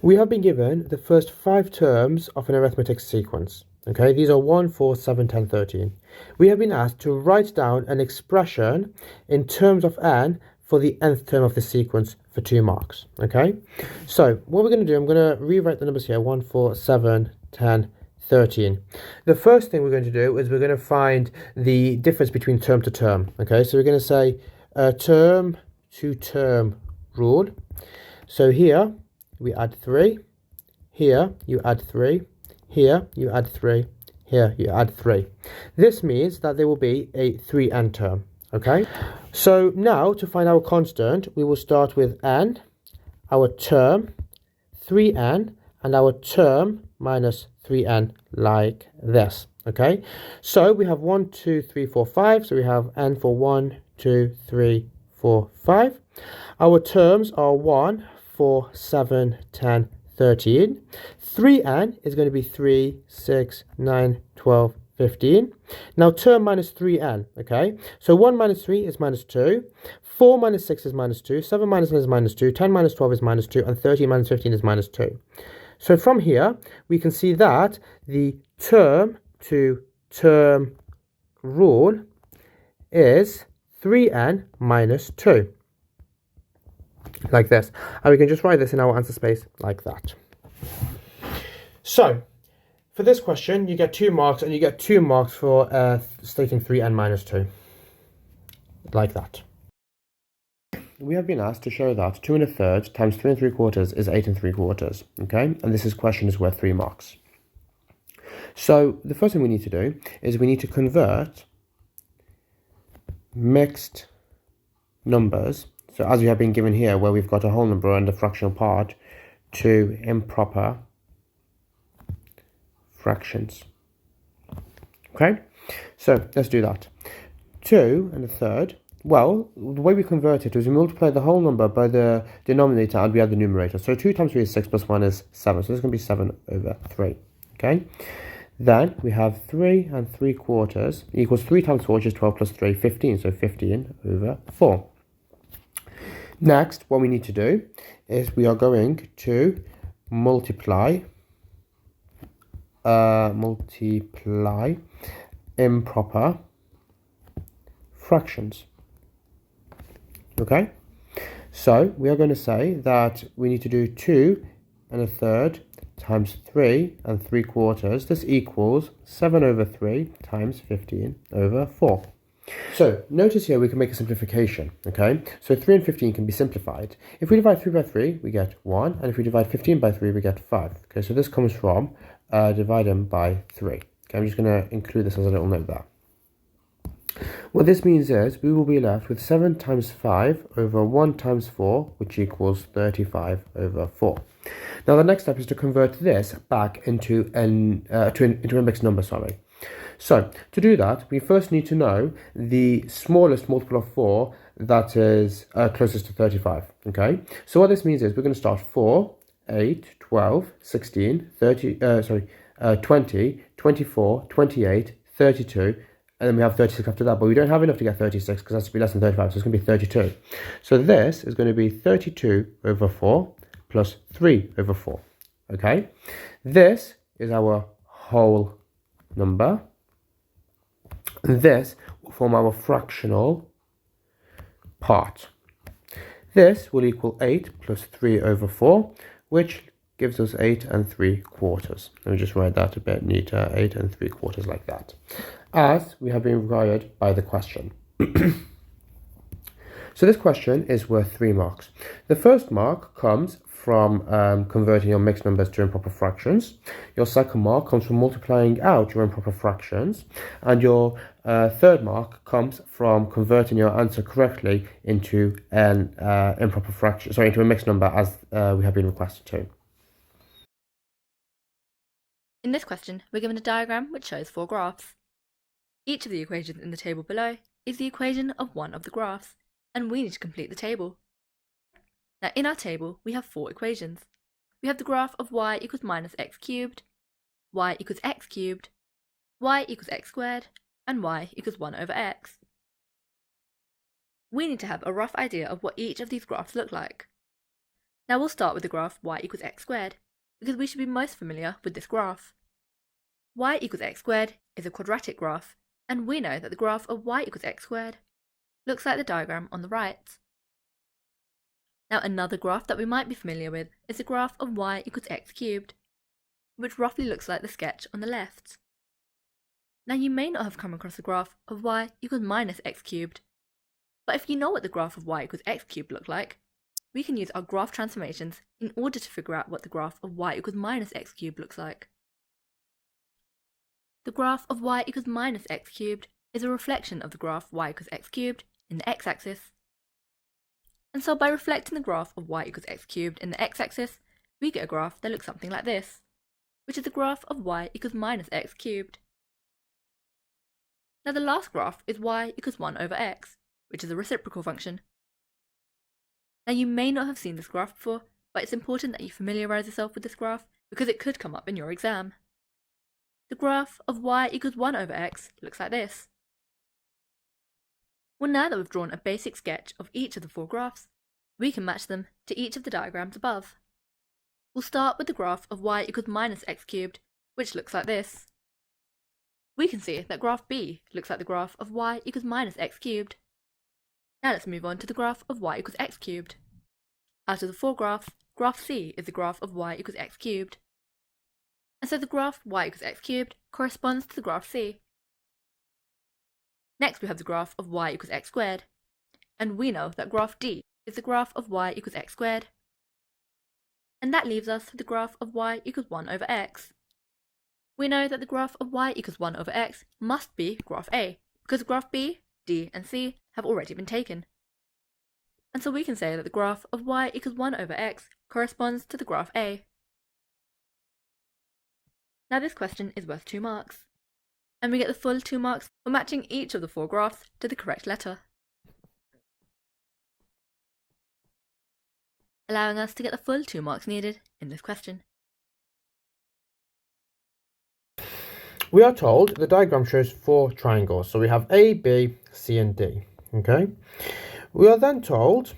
We have been given the first 5 terms of an arithmetic sequence. Okay, these are 1, 4, 7, 10, 13. We have been asked to write down an expression in terms of n for the nth term of the sequence for 2 marks. Okay, so what we're going to do, I'm going to rewrite the numbers here, 1, 4, 7, 10, 13. The first thing we're going to do is we're going to find the difference between term to term. Okay, so we're going to say term to term rule. So here we add 3, here you add 3, here you add 3, here you add 3. This means that there will be a 3n term. Okay, so now to find our constant, we will start with n, our term, 3n, and our term minus 3n, like this. Okay, so we have 1, 2, 3, 4, 5. So we have n for 1, 2, 3, 4, 5. Our terms are 1, 4, 7, 10, 13. 3n is going to be 3, 6, 9, 12, 15. Now term minus 3n, okay? So 1 minus 3 is minus 2. 4 minus 6 is minus 2. 7 minus 9 is minus 2. 10 minus 12 is minus 2. And 13 minus 15 is minus 2. So from here, we can see that the term to term rule is 3n minus 2. Like this. And we can just write this in our answer space like that. So, for this question, you get 2 marks, and you get 2 marks for stating 3n minus 2. Like that. We have been asked to show that 2 1/3 times 3 3/4 is 8 3/4. Okay, and this question is worth 3 marks. So, the first thing we need to do is we need to convert mixed numbers. So as we have been given here, where we've got a whole number and a fractional part, to improper fractions. Okay, so let's do that. 2 1/3. Well, the way we convert it is we multiply the whole number by the denominator and we add the numerator. So 2 times 3 is 6 plus 1 is 7. So this is going to be 7 over 3. Okay, then we have 3 3/4 equals 3 times 4, which is 12 plus 3, 15. So 15 over 4. Next, what we need to do is we are going to multiply improper fractions. Okay, so we are going to say that we need to do 2 1/3 times 3 3/4. This equals 7 over 3 times 15 over 4. So, notice here we can make a simplification, okay? So 3 and 15 can be simplified. If we divide 3 by 3, we get 1, and if we divide 15 by 3, we get 5. Okay, so this comes from dividing by 3. Okay, I'm just going to include this as a little note there. What this means is we will be left with 7 times 5 over 1 times 4, which equals 35 over 4. Now, the next step is to convert this back into a mixed number, sorry. So, to do that, we first need to know the smallest multiple of 4 that is closest to 35, okay? So what this means is we're going to start 4, 8, 12, 16, 20, 24, 28, 32, and then we have 36 after that, but we don't have enough to get 36 because it has to be less than 35, so it's going to be 32. So this is going to be 32 over 4 plus 3 over 4, okay? This is our whole number. This will form our fractional part. This will equal 8 plus 3 over 4, which gives us 8 3/4. Let me just write that a bit neater, 8 3/4 like that, as we have been required by the question. So this question is worth 3 marks. The first mark comes from converting your mixed numbers to improper fractions. Your second mark comes from multiplying out your improper fractions. And your third mark comes from converting your answer correctly into an improper fraction, sorry, into a mixed number as we have been requested to. In this question, we're given a diagram which shows 4 graphs. Each of the equations in the table below is the equation of one of the graphs, and we need to complete the table. Now in our table, we have 4 equations. We have the graph of y equals minus x cubed, y equals x cubed, y equals x squared, and y equals 1 over x. We need to have a rough idea of what each of these graphs look like. Now we'll start with the graph y equals x squared, because we should be most familiar with this graph. Y equals x squared is a quadratic graph, and we know that the graph of y equals x squared looks like the diagram on the right. Now another graph that we might be familiar with is the graph of y equals x cubed, which roughly looks like the sketch on the left. Now you may not have come across the graph of y equals minus x cubed, but if you know what the graph of y equals x cubed looked like, we can use our graph transformations in order to figure out what the graph of y equals minus x cubed looks like. The graph of y equals minus x cubed is a reflection of the graph y equals x cubed in the x-axis. And so by reflecting the graph of y equals x cubed in the x-axis, we get a graph that looks something like this, which is the graph of y equals minus x cubed. Now the last graph is y equals 1 over x, which is a reciprocal function. Now you may not have seen this graph before, but it's important that you familiarise yourself with this graph because it could come up in your exam. The graph of y equals 1 over x looks like this. Well, now that we've drawn a basic sketch of each of the 4 graphs, we can match them to each of the diagrams above. We'll start with the graph of y equals minus x cubed, which looks like this. We can see that graph B looks like the graph of y equals minus x cubed. Now let's move on to the graph of y equals x cubed. Out of the 4 graphs, graph C is the graph of y equals x cubed. And so the graph y equals x cubed corresponds to the graph C. Next we have the graph of y equals x squared, and we know that graph D is the graph of y equals x squared. And that leaves us with the graph of y equals 1 over x. We know that the graph of y equals 1 over x must be graph A, because graph B, D and C have already been taken. And so we can say that the graph of y equals 1 over x corresponds to the graph A. Now this question is worth 2 marks, and we get the full 2 marks for matching each of the 4 graphs to the correct letter, allowing us to get the full 2 marks needed in this question. We are told the diagram shows 4 triangles, so we have A, B, C and D, okay? We are then told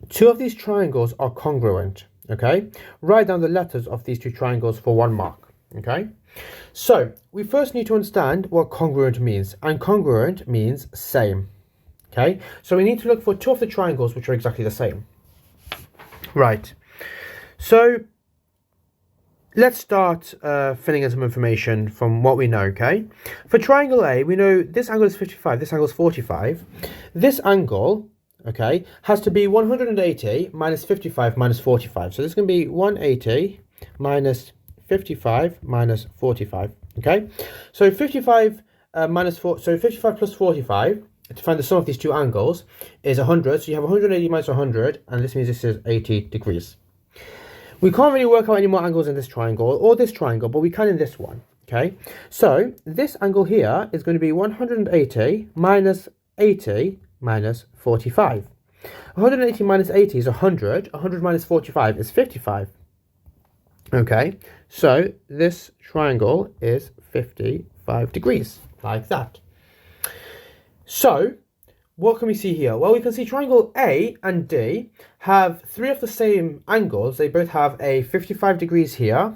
2 of these triangles are congruent, okay? Write down the letters of these 2 triangles for 1 mark, okay? So we first need to understand what congruent means, and congruent means same, okay? So we need to look for 2 of the triangles which are exactly the same. Right, so let's start filling in some information from what we know, okay? For triangle A, we know this angle is 55, this angle is 45. This angle, okay, has to be 180 minus 55 minus 45. So this is going to be 180 minus 55 minus 45, okay? So 55 55 plus 45, to find the sum of these 2 angles, is 100. So you have 180 minus 100, and this means this is 80 degrees. We can't really work out any more angles in this triangle or this triangle, but we can in this one, okay? So this angle here is going to be 180 minus 80 minus 45. 180 minus 80 is 100. 100 minus 45 is 55. Okay, so this triangle is 55 degrees, like that. So what can we see here? Well, we can see triangle A and D have 3 of the same angles. They both have a 55 degrees here,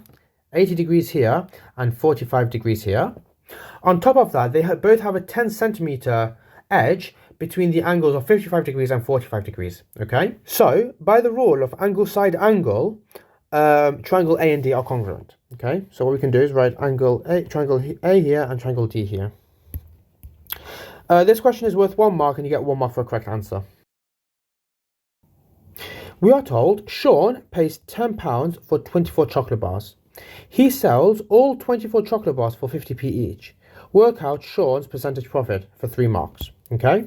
80 degrees here, and 45 degrees here. On top of that, they both have a 10 centimeter edge between the angles of 55 degrees and 45 degrees, okay? So, by the rule of angle side angle, triangle A and D are congruent, okay? So what we can do is write triangle A here and triangle D here. This question is worth 1 mark, and you get 1 mark for a correct answer. We are told Sean pays £10 for 24 chocolate bars. He sells all 24 chocolate bars for 50p each. Work out Sean's percentage profit for 3 marks. Okay?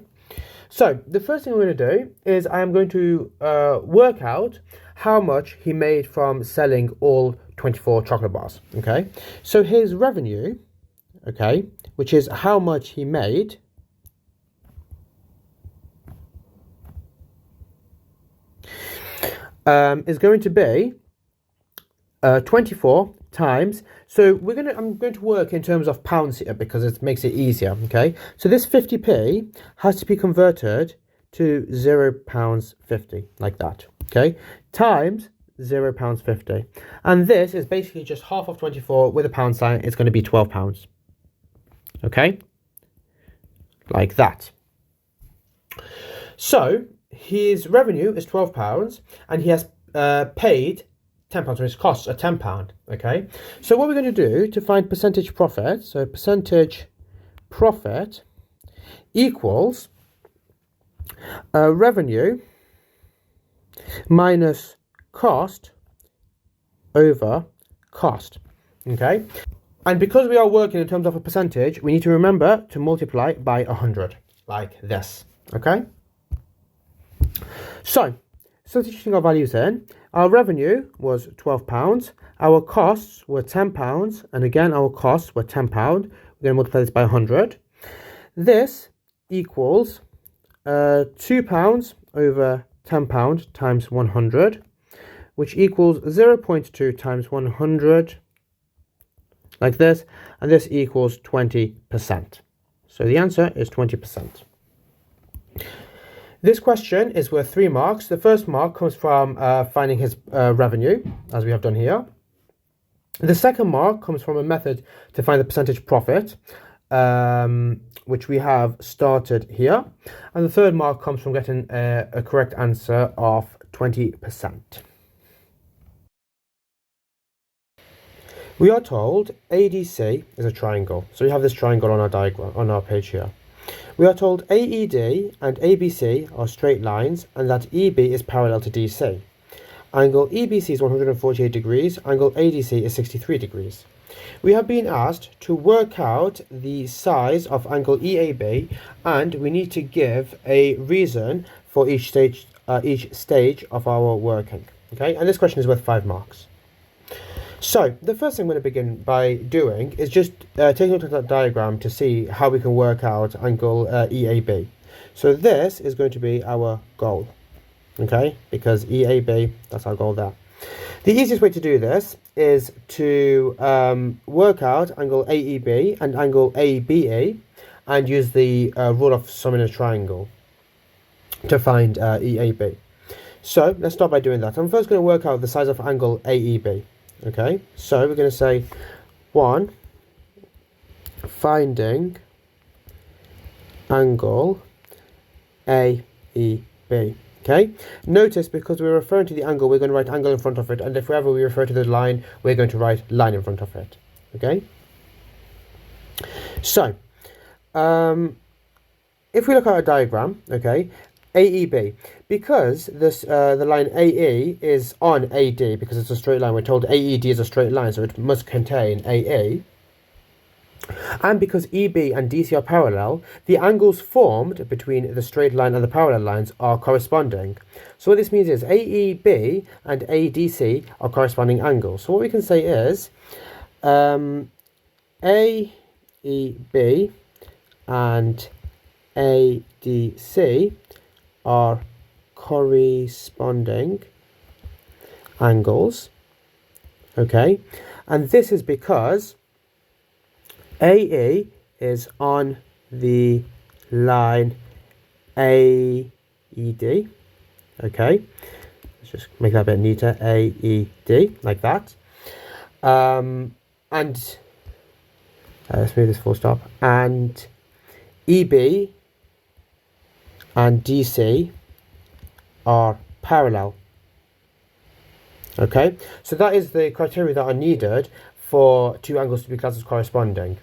So the first thing we're going to do is I am going to work out how much he made from selling all 24 chocolate bars. Okay? So his revenue, okay, which is how much he made, is going to be 24 times. So I'm going to work in terms of pounds here because it makes it easier. Okay, so this 50p has to be converted to £0.50, like that. okay, times £0.50. And this is basically just half of 24 with a pound sign. It's going to be £12. Okay, like that. So his revenue is £12 and he has paid £10, so his costs are £10. Okay, so what we're going to do to find percentage profit, so percentage profit equals revenue minus cost over cost. Okay, and because we are working in terms of a percentage, we need to remember to multiply by 100, like this. Okay, so substituting our values in, our revenue was £12, our costs were £10, and again our costs were £10. We're going to multiply this by 100. This equals £2 over £10 times 100, which equals 0.2 times 100, like this, and this equals 20%. So the answer is 20%. This question is worth 3 marks. The first mark comes from finding his revenue, as we have done here. The second mark comes from a method to find the percentage profit, which we have started here. And the third mark comes from getting a correct answer of 20%. We are told ADC is a triangle. So we have this triangle on our diagram, on our page here. We are told AED and ABC are straight lines and that EB is parallel to DC. Angle EBC is 148 degrees, angle ADC is 63 degrees. We have been asked to work out the size of angle EAB and we need to give a reason for each stage of our working. Okay, and this question is worth 5 marks. So the first thing I'm going to begin by doing is just taking a look at that diagram to see how we can work out angle EAB. So this is going to be our goal, okay, because EAB, that's our goal there. The easiest way to do this is to work out angle AEB and angle ABE and use the rule of sum in a triangle to find EAB. So let's start by doing that. I'm first going to work out the size of angle AEB. Okay, so we're going to say 1, finding angle AEB. Okay, notice because we're referring to the angle, we're going to write angle in front of it, and if ever we refer to the line, we're going to write line in front of it. Okay, so if we look at a diagram, okay, AEB, because this the line AE is on AD because it's a straight line. We're told AED is a straight line, so it must contain AA. And because EB and DC are parallel, the angles formed between the straight line and the parallel lines are corresponding. So what this means is AEB and ADC are corresponding angles. So what we can say is AEB and ADC are corresponding angles, okay, and this is because AE is on the line AED, okay, let's just make that a bit neater, AED, like that, and let's move this full stop, and EB and DC are parallel. Okay, so that is the criteria that are needed for two angles to be classed as corresponding.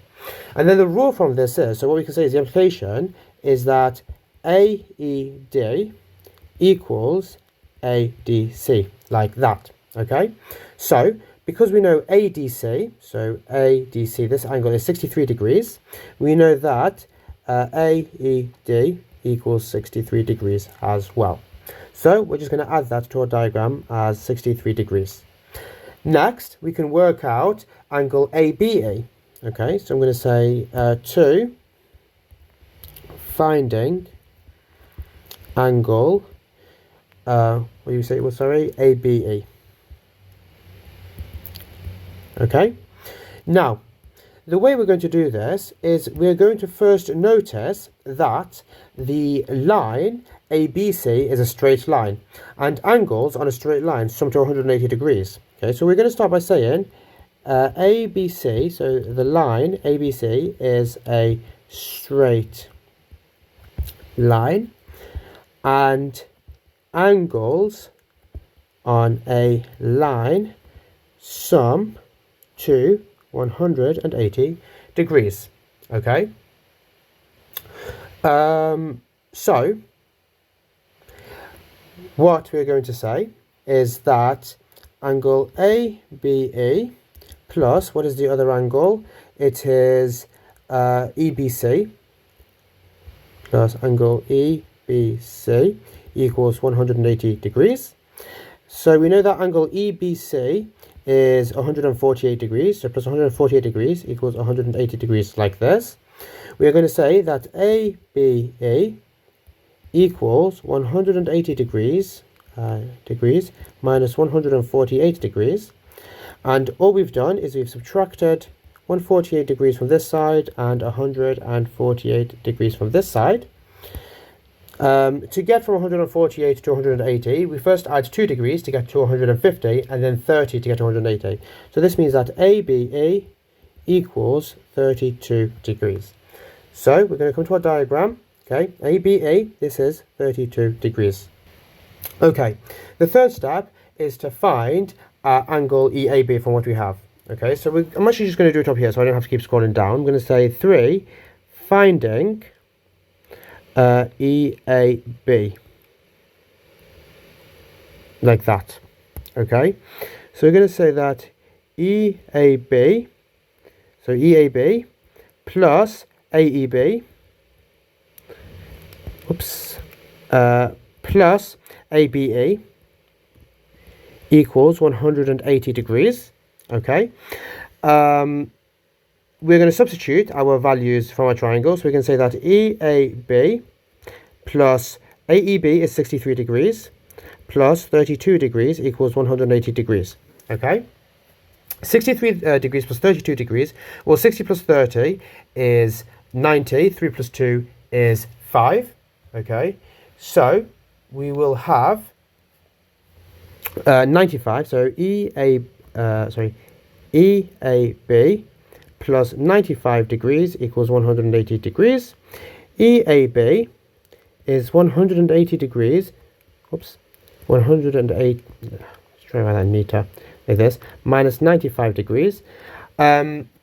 And then the rule from this is, so what we can say is the implication is that AED equals ADC, like that. Okay, so because we know ADC, so ADC, this angle is 63 degrees, we know that AED equals 63 degrees as well. So we're just going to add that to our diagram as 63 degrees. Next, we can work out angle ABE. Okay, so I'm going to say 2, finding angle, what do you say it was, sorry, ABE. Okay, now, the way we're going to do this is we're going to first notice that the line ABC is a straight line, and angles on a straight line sum to 180 degrees. Okay, so we're going to start by saying ABC, so the line ABC is a straight line, and angles on a line sum to 180 degrees. Okay, so what we're going to say is that angle ABE plus, what is the other angle? It is EBC plus angle EBC equals 180 degrees. So we know that angle EBC is 148 degrees, so plus 148 degrees equals 180 degrees, like this. We are going to say that ABE equals 180 degrees minus 148 degrees, and all we've done is we've subtracted 148 degrees from this side and 148 degrees from this side. To get from 148 to 180, we first add 2 degrees to get to 150, and then 30 to get to 180. So this means that ABE equals 32 degrees. So we're going to come to our diagram. Okay, ABE, this is 32 degrees. Okay, the third step is to find angle EAB from what we have. Okay, so I'm actually just going to do it up here so I don't have to keep scrolling down. I'm going to say 3, finding EAB, like that. Okay, so we're going to say that EAB, so EAB plus AEB, plus ABE equals 180 degrees. Okay, we're going to substitute our values from our triangle, so we can say that EAB plus AEB is 63 degrees plus 32 degrees equals 180 degrees. Okay, 63 degrees plus 32 degrees, well, 60 plus 30 is 90, 3 plus 2 is 5. Okay, so we will have 95, so EAB plus 95 degrees equals 180 degrees. EAB is 180 degrees, 108, let's try about that meter, like this, minus 95 degrees.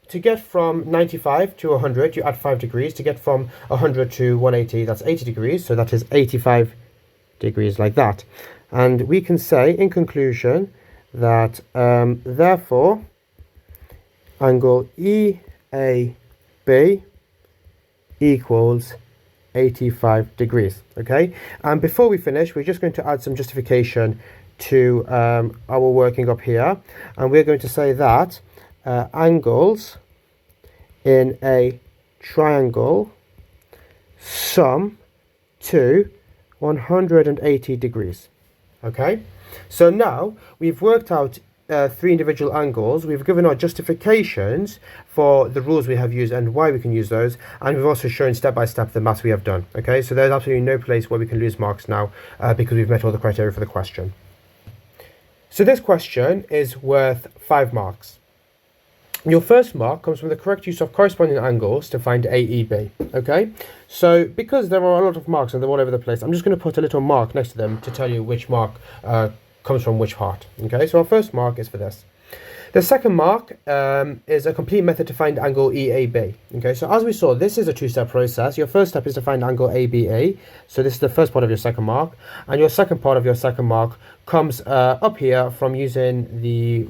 To get from 95 to 100, you add 5 degrees. To get from 100 to 180, that's 80 degrees, so that is 85 degrees, like that. And we can say, in conclusion, that therefore, angle EAB equals 85 degrees. Okay, and before we finish, we're just going to add some justification to our working up here, and we're going to say that angles in a triangle sum to 180 degrees. Okay, so now we've worked out 3 individual angles, we've given our justifications for the rules we have used and why we can use those, and we've also shown step by step the maths we have done. Okay, so there's absolutely no place where we can lose marks now because we've met all the criteria for the question. So this question is worth 5 marks. Your first mark comes from the correct use of corresponding angles to find AEB. Okay, so because there are a lot of marks and they're all over the place, I'm just going to put a little mark next to them to tell you which mark comes from which part. Okay, so our first mark is for this. The second mark is a complete method to find angle EAB. Okay, so as we saw, this is a 2-step process. Your first step is to find angle ABA. So this is the first part of your second mark. And your second part of your second mark comes up here from using the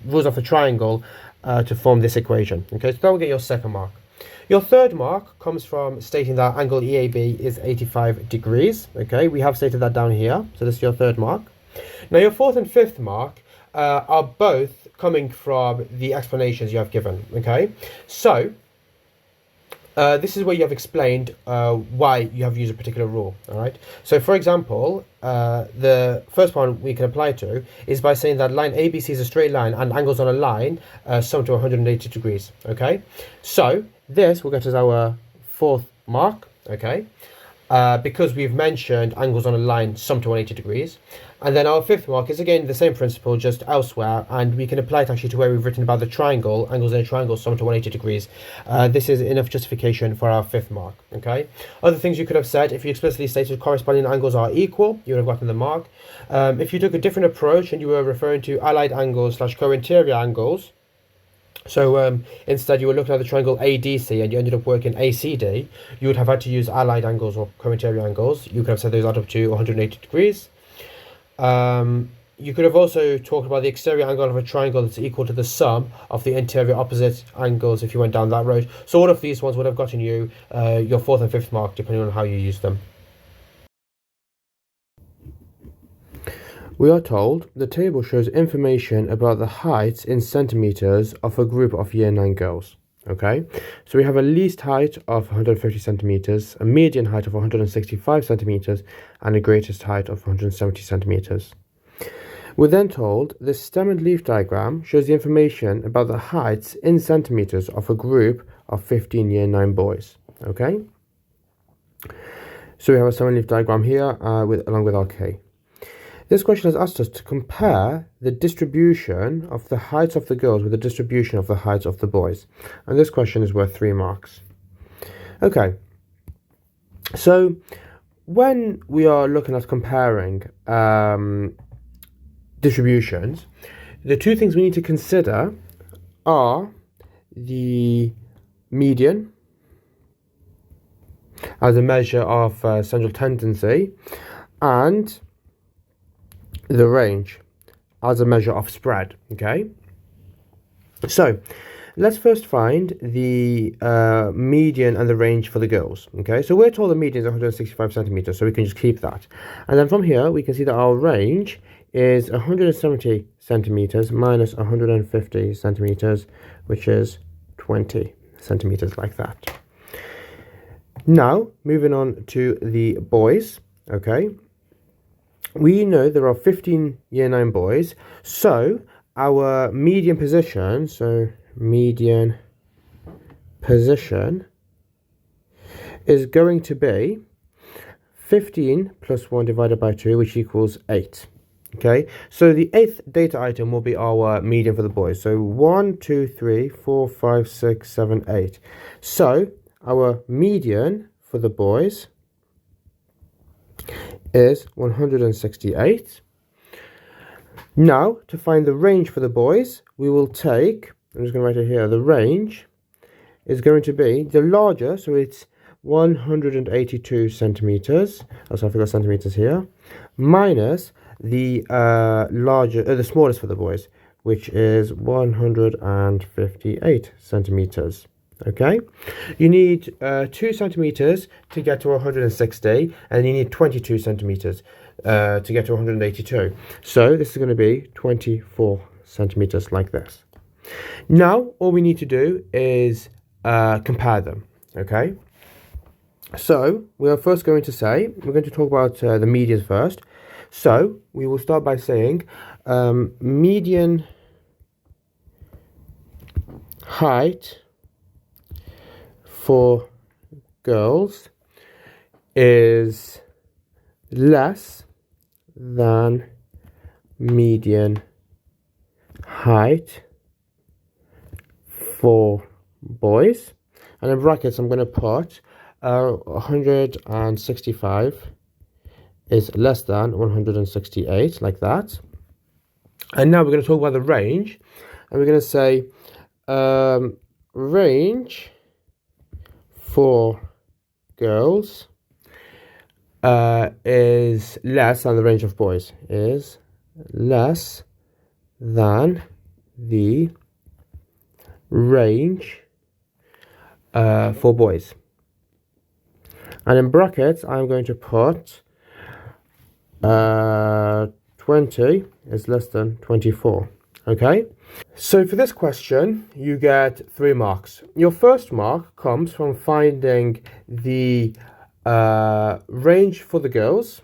rules of the triangle to form this equation. Okay, so that will get your second mark. Your third mark comes from stating that angle EAB is 85 degrees. Okay, we have stated that down here. So this is your third mark. Now your fourth and fifth mark are both coming from the explanations you have given. Okay, so this is where you have explained why you have used a particular rule. All right, so for example, the first one we can apply to is by saying that line ABC is a straight line and angles on a line sum to 180 degrees. Okay, so this will get us our fourth mark. Okay, because we've mentioned angles on a line sum to 180 degrees. And then our fifth mark is again the same principle, just elsewhere, and we can apply it actually to where we've written about the triangle, angles in a triangle sum to 180 degrees. This is enough justification for our fifth mark, okay? Other things you could have said, if you explicitly stated corresponding angles are equal, you would have gotten the mark. If you took a different approach and you were referring to allied angles / co-interior angles, so instead you were looking at the triangle ADC and you ended up working ACD, you would have had to use allied angles or co-interior angles. You could have said those add up to 180 degrees. You could have also talked about the exterior angle of a triangle that's equal to the sum of the interior opposite angles if you went down that road. So all of these ones would have gotten you your fourth and fifth mark depending on how you use them. We are told the table shows information about the heights in centimeters of a group of year 9 girls. Okay, so we have a least height of 150 centimeters, a median height of 165 centimeters, and a greatest height of 170 centimeters. We're then told the stem and leaf diagram shows the information about the heights in centimeters of a group of 15 year 9 boys. Okay, so we have a stem and leaf diagram here along with our K. This question has asked us to compare the distribution of the heights of the girls with the distribution of the heights of the boys. And this question is worth 3 marks. Okay, so when we are looking at comparing distributions, the two things we need to consider are the median as a measure of central tendency and the range as a measure of spread. Okay, so let's first find the median and the range for the girls. Okay, so we're told the median is 165 centimeters, so we can just keep that. And then from here we can see that our range is 170 centimeters minus 150 centimeters, which is 20 centimeters, like that. Now moving on to the boys. Okay, we know there are 15 year 9 boys, so our median position, is going to be 15 plus 1 divided by 2, which equals 8. Okay, so the 8th data item will be our median for the boys. So 1, 2, 3, 4, 5, 6, 7, 8. So our median for the boys is 168. Now, to find the range for the boys, we will take, I'm just going to write it here, the range is going to be the larger, so it's 182 centimeters, also I forgot centimeters here, minus the the smallest for the boys, which is 158 centimeters. Okay, you need 2 centimeters to get to 160, and you need 22 centimeters to get to 182. So this is going to be 24 centimeters, like this. Now all we need to do is compare them. Okay, so we are first going to say, we're going to talk about the medians first. So we will start by saying median height for girls is less than median height for boys, and in brackets I'm going to put 165 is less than 168, like that. And now we're going to talk about the range, and we're going to say range for girls is less than the range of boys, is less than the range for boys. And in brackets I'm going to put 20 is less than 24. Okay, so for this question you get 3 marks. Your first mark comes from finding the range for the girls.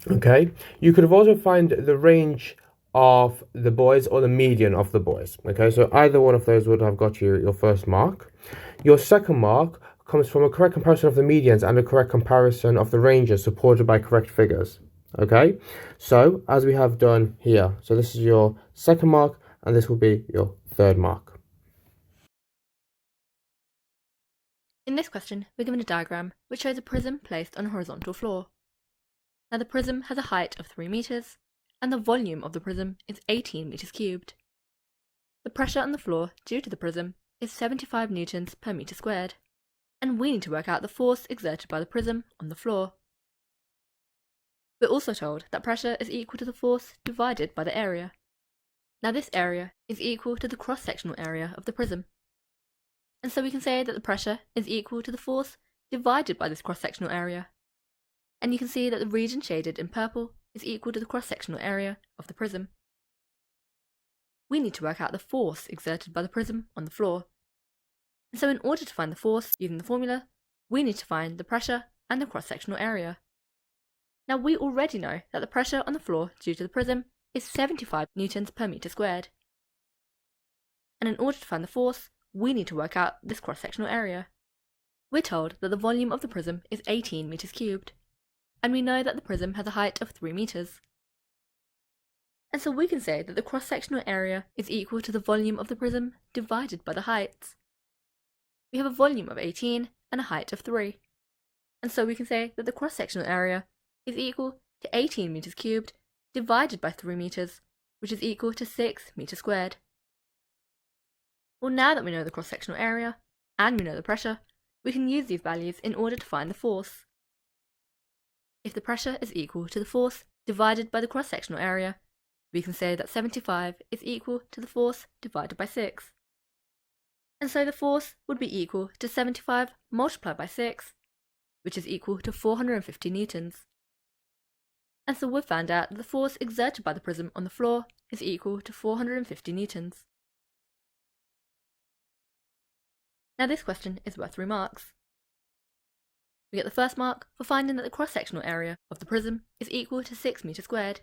Okay, you could have also find the range of the boys or the median of the boys. Okay, so either one of those would have got you your first mark. Your second mark comes from a correct comparison of the medians and a correct comparison of the ranges supported by correct figures. Okay, so as we have done here, so this is your second mark and this will be your third mark. In this question, we're given a diagram which shows a prism placed on a horizontal floor. Now the prism has a height of 3 meters and the volume of the prism is 18 meters cubed. The pressure on the floor due to the prism is 75 newtons per meter squared, and we need to work out the force exerted by the prism on the floor. We're also told that pressure is equal to the force divided by the area. Now this area is equal to the cross-sectional area of the prism. And so we can say that the pressure is equal to the force divided by this cross-sectional area. And you can see that the region shaded in purple is equal to the cross-sectional area of the prism. We need to work out the force exerted by the prism on the floor. And so in order to find the force using the formula, we need to find the pressure and the cross-sectional area. Now we already know that the pressure on the floor due to the prism is 75 newtons per meter squared. And in order to find the force, we need to work out this cross-sectional area. We're told that the volume of the prism is 18 meters cubed, and we know that the prism has a height of 3 meters. And so we can say that the cross-sectional area is equal to the volume of the prism divided by the height. We have a volume of 18 and a height of 3. And so we can say that the cross-sectional area is equal to 18 meters cubed divided by 3 meters, which is equal to 6 meters squared. Well, now that we know the cross-sectional area and we know the pressure, we can use these values in order to find the force. If the pressure is equal to the force divided by the cross-sectional area, we can say that 75 is equal to the force divided by 6. And so the force would be equal to 75 multiplied by 6, which is equal to 450 newtons. And so we've found out that the force exerted by the prism on the floor is equal to 450 newtons. Now this question is worth 3 marks. We get the first mark for finding that the cross-sectional area of the prism is equal to 6 meters squared.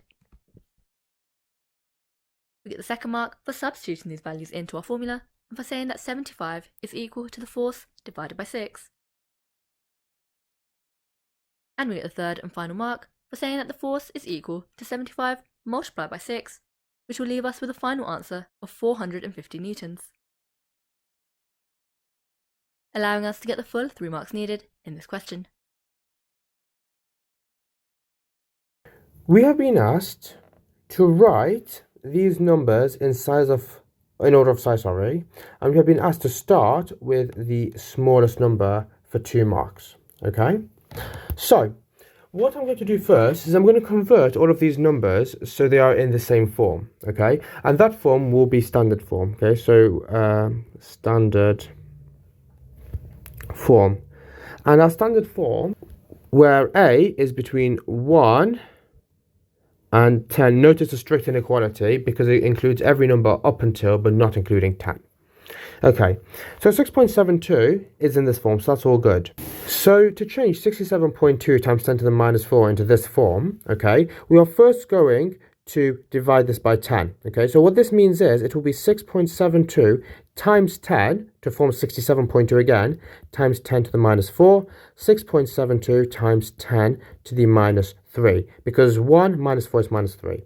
We get the second mark for substituting these values into our formula and for saying that 75 is equal to the force divided by 6. And we get the third and final mark for saying that the force is equal to 75 multiplied by 6, which will leave us with a final answer of 450 newtons, allowing us to get the full 3 marks needed in this question. We have been asked to write these numbers in order of size, and we have been asked to start with the smallest number for 2 marks. Okay, so what I'm going to do first is I'm going to convert all of these numbers so they are in the same form. Okay, and that form will be standard form. Okay, so standard form, and our standard form where a is between 1 and 10. Notice the strict inequality because it includes every number up until but not including 10. Okay, so 6.72 is in this form, so that's all good. So to change 67.2 times 10 to the minus 4 into this form, okay, we are first going to divide this by 10. Okay, so what this means is it will be 6.72 times 10 to form 67.2 again, times 10 to the minus 4, 6.72 times 10 to the minus 3, because 1 minus 4 is minus 3.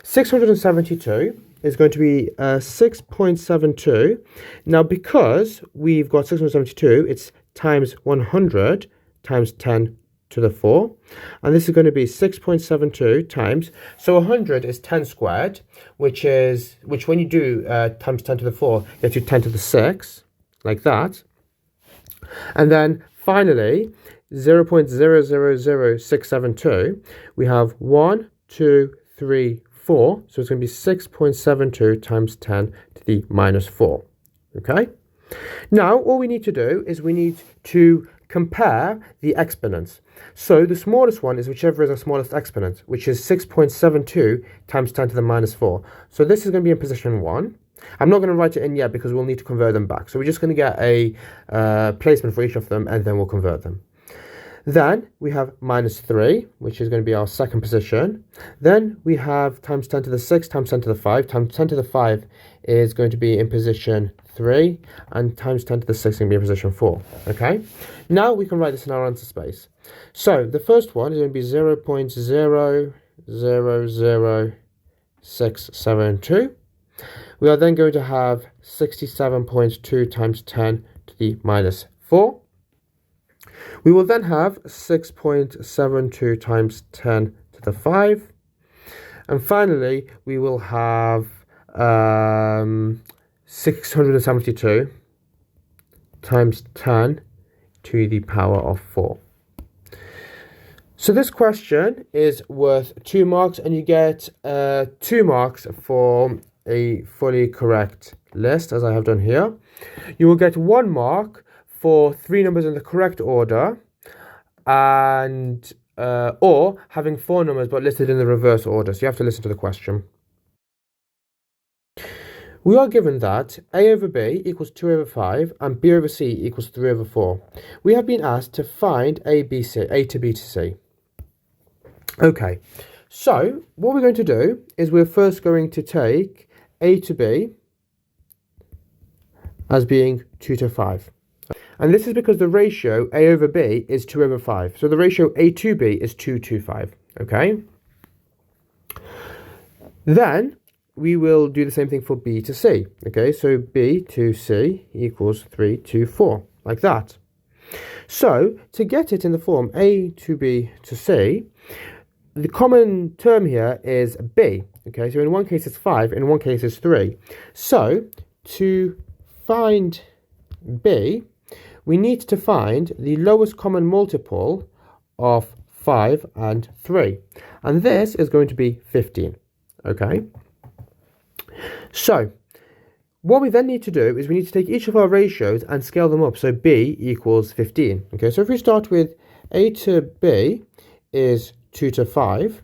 672 is going to be 6.72. Now, because we've got 672, it's times 100 times 10 to the 4, and this is going to be 6.72 times, so 100 is 10 squared, which when you do times 10 to the 4, you get to 10 to the 6, like that. And then finally 0.000672, we have 1, 2, 3, 4, so it's going to be 6.72 times 10 to the minus 4. Okay, now all we need to do is we need to compare the exponents. So the smallest one is whichever is our smallest exponent, which is 6.72 times 10 to the minus 4. So this is going to be in position 1. I'm not going to write it in yet because we'll need to convert them back. So we're just going to get a placement for each of them and then we'll convert them. Then we have minus 3, which is going to be our second position. Then we have times 10 to the 6 times 10 to the 5. Times 10 to the 5 is going to be in position 3, and times 10 to the 6 is going to be in position 4. Okay, now we can write this in our answer space. So the first one is going to be 0.000672. We are then going to have 67.2 times 10 to the minus 4. We will then have 6.72 times 10 to the 5. And finally, we will have 672 times 10 to the power of 4. So this question is worth 2 marks, and you get 2 marks for a fully correct list, as I have done here. You will get 1 mark for 3 numbers in the correct order, and or having 4 numbers but listed in the reverse order. So you have to listen to the question. We are given that a over b equals 2 over 5 and b over c equals 3 over 4. We have been asked to find a to b to c. Okay, so what we're going to do is we're first going to take a to b as being 2 to 5. And this is because the ratio a over b is 2 over 5. So the ratio a to b is 2 to 5. Okay. Then we will do the same thing for b to c. Okay, so b to c equals 3 to 4, like that. So to get it in the form a to b to c, the common term here is b. Okay, so in one case it's 5, in one case it's 3. So to find b, we need to find the lowest common multiple of 5 and 3. And this is going to be 15. Okay. So what we then need to do is we need to take each of our ratios and scale them up. So b equals 15. Okay, so if we start with a to b is 2 to 5.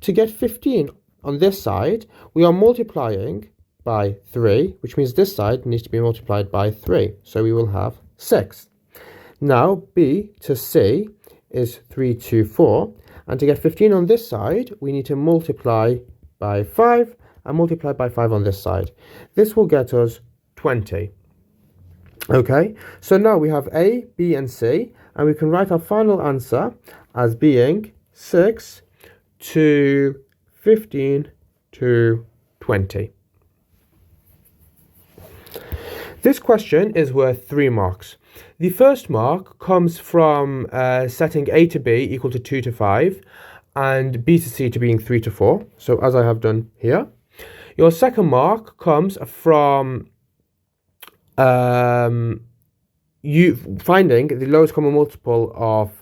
To get 15 on this side, we are multiplying by 3, which means this side needs to be multiplied by 3. So we will have 6. Now b to c is 3 to 4. And to get 15 on this side, we need to multiply by 5 and multiply by 5 on this side. This will get us 20. Okay, so now we have a, b, and c, and we can write our final answer as being 6 to 15 to 20. This question is worth 3 marks. The first mark comes from setting a to b equal to 2 to 5 and b to c to being 3 to 4. So as I have done here. Your second mark comes from you finding the lowest common multiple of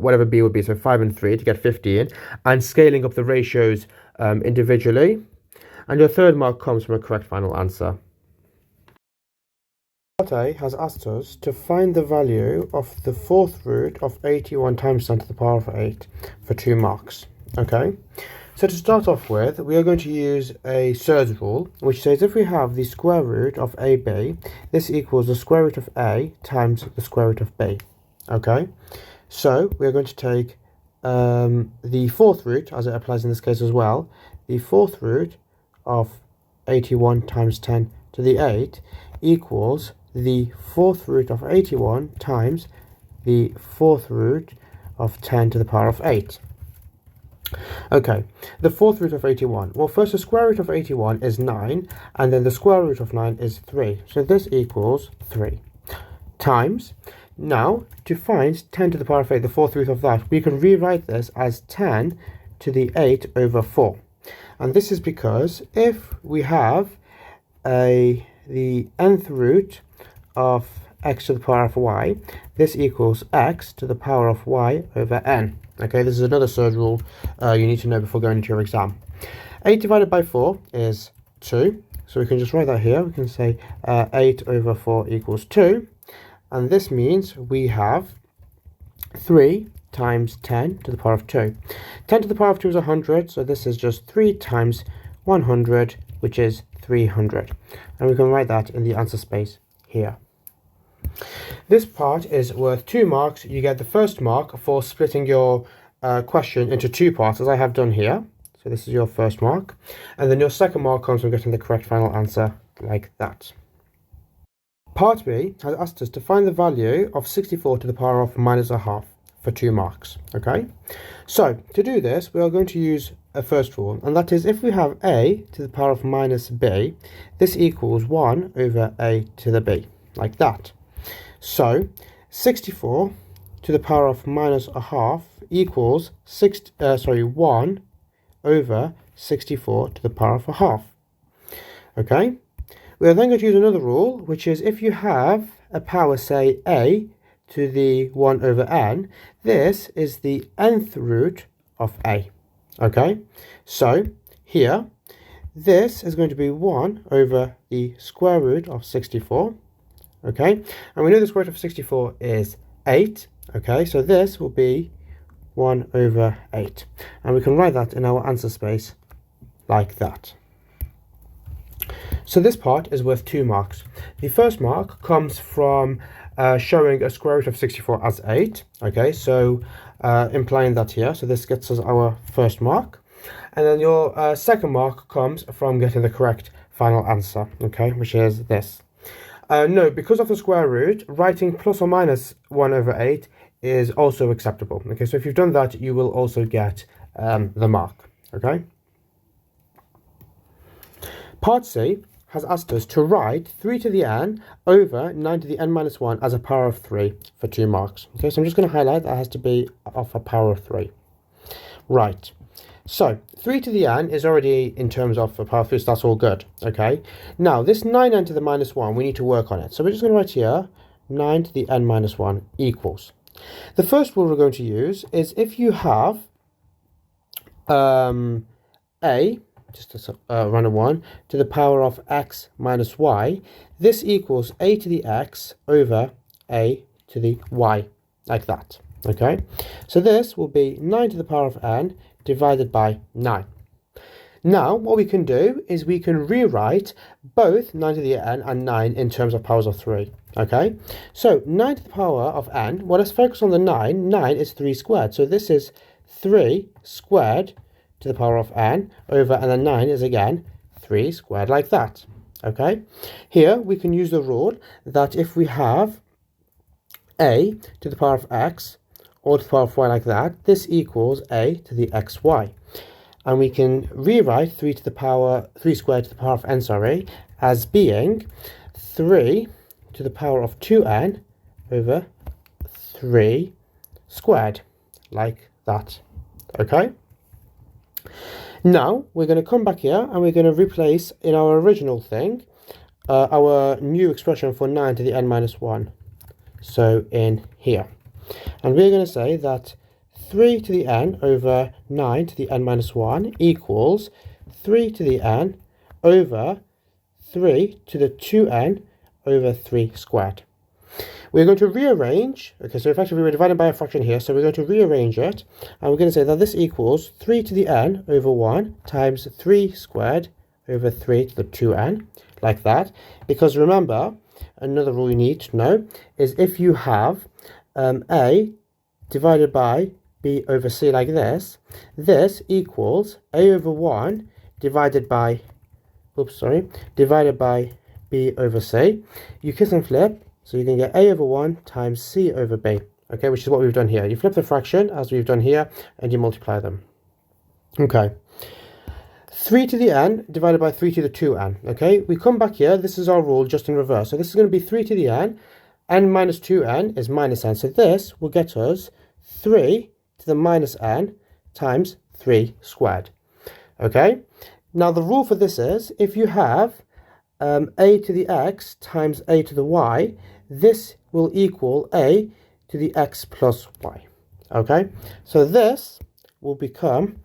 whatever b would be, so 5 and 3 to get 15, and scaling up the ratios individually. And your third mark comes from a correct final answer. Part A has asked us to find the value of the fourth root of 81 times 10 to the power of 8 for 2 marks. Okay, so to start off with, we are going to use a Surds rule, which says if we have the square root of AB, this equals the square root of A times the square root of B. Okay, so we are going to take the fourth root, as it applies in this case as well, the fourth root of 81 times 10 to the 8 equals the fourth root of 81 times the fourth root of 10 to the power of 8. Okay, the fourth root of 81. Well, first the square root of 81 is 9, and then the square root of 9 is 3. So this equals 3 times. Now, to find 10 to the power of 8, the fourth root of that, we can rewrite this as 10 to the 8 over 4. And this is because if we have the nth root of x to the power of y, this equals x to the power of y over n. Okay, this is another Surds rule you need to know before going into your exam. 8 divided by 4 is 2. So we can just write that here. We can say 8 over 4 equals 2. And this means we have 3 times 10 to the power of 2. 10 to the power of 2 is 100. So this is just 3 times 100, which is 300. And we can write that in the answer space here. This part is worth 2 marks. You get the first mark for splitting your question into 2 parts, as I have done here. So this is your first mark. And then your second mark comes from getting the correct final answer, like that. Part B has asked us to find the value of 64 to the power of minus a half for 2 marks, okay? So, to do this, we are going to use a first rule, and that is if we have a to the power of minus b, this equals 1 over a to the b, like that. So, 64 to the power of minus a half equals 1 over 64 to the power of a half, okay? We are then going to use another rule, which is if you have a power, say, a to the 1 over n, this is the nth root of a. Okay, so here, this is going to be 1 over the square root of 64. Okay, and we know the square root of 64 is 8. Okay, so this will be 1 over 8. And we can write that in our answer space like that. So this part is worth 2 marks. The first mark comes from showing a square root of 64 as 8. Okay, so implying that here. So this gets us our first mark. And then your second mark comes from getting the correct final answer, okay, which is this. No, because of the square root, writing plus or minus 1 over 8 is also acceptable. Okay, so if you've done that, you will also get the mark, okay? Part C has asked us to write 3 to the n over 9 to the n minus 1 as a power of 3 for 2 marks. Okay, so I'm just going to highlight that has to be of a power of 3. Right, so 3 to the n is already in terms of a power of 3, so that's all good. Okay, now this 9n to the minus 1, we need to work on it. So we're just going to write here 9 to the n minus 1 equals. The first rule we're going to use is if you have a, just a random one, to the power of x minus y, this equals a to the x over a to the y, like that, okay? So this will be 9 to the power of n divided by 9. Now, what we can do is we can rewrite both 9 to the n and 9 in terms of powers of 3, okay? So 9 to the power of n, well, let's focus on the 9. 9 is 3 squared, so this is 3 squared to the power of n over, and then 9 is again 3 squared, like that. Okay, here we can use the rule that if we have a to the power of x or to the power of y like that, this equals a to the xy, and we can rewrite 3 squared to the power of n, sorry, as being 3 to the power of 2n over 3 squared, like that. Okay. Now, we're going to come back here and we're going to replace in our original thing our new expression for 9 to the n minus 1. So in here. And we're going to say that 3 to the n over 9 to the n minus 1 equals 3 to the n over 3 to the 2n over 3 squared. We're going to rearrange, okay, so effectively we're dividing by a fraction here, so we're going to rearrange it, and we're going to say that this equals 3 to the n over 1 times 3 squared over 3 to the 2n, like that, because remember, another rule you need to know is if you have a divided by b over c like this, this equals a over 1 divided by, divided by b over c. You kiss and flip, so you can get a over 1 times c over b, okay, which is what we've done here. You flip the fraction, as we've done here, and you multiply them. Okay. 3 to the n divided by 3 to the 2n, okay? We come back here, this is our rule just in reverse. So this is going to be 3 to the n minus 2n is minus n. So this will get us 3 to the minus n times 3 squared, okay? Now the rule for this is, if you have a to the x times a to the y, this will equal a to the x plus y, okay? So this will become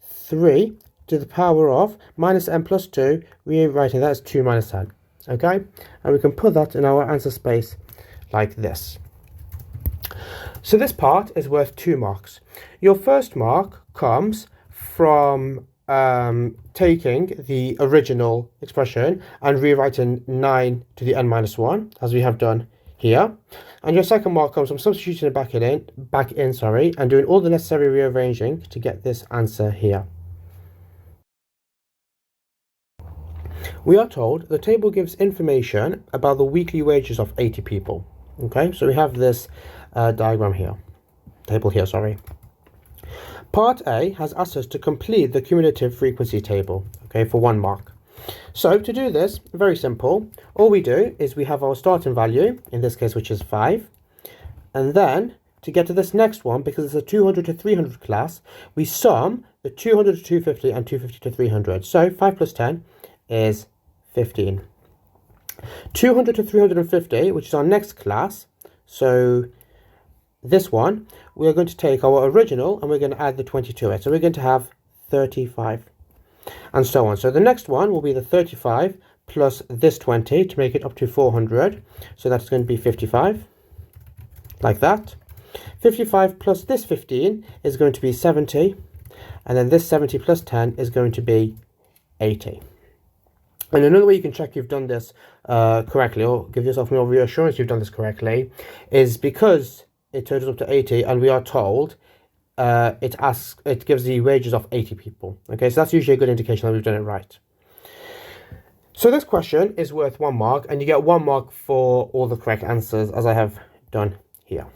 3 to the power of minus n plus 2, rewriting that as 2 minus n, okay? And we can put that in our answer space like this. So this part is worth 2 marks. Your first mark comes from taking the original expression and rewriting 9 to the n minus 1, as we have done here. And your second mark comes from substituting it back in, and doing all the necessary rearranging to get this answer here. We are told the table gives information about the weekly wages of 80 people. Okay, so we have this diagram here, table here, sorry. Part A has asked us to complete the cumulative frequency table, okay, for 1 mark. So to do this, very simple. All we do is we have our starting value, in this case, which is 5. And then to get to this next one, because it's a 200 to 300 class, we sum the 200 to 250 and 250 to 300. So 5 plus 10 is 15. 200 to 350, which is our next class. So this one, we are going to take our original and we're going to add the 20 to it. So we're going to have 35 and so on. So the next one will be the 35 plus this 20 to make it up to 400. So that's going to be 55, like that. 55 plus this 15 is going to be 70. And then this 70 plus 10 is going to be 80. And another way you can check you've done this correctly, or give yourself more reassurance you've done this correctly, is because it totals up to 80 and we are told it gives the wages of 80 people. Okay, so that's usually a good indication that we've done it right. So this question is worth 1 mark, and you get 1 mark for all the correct answers, as I have done here.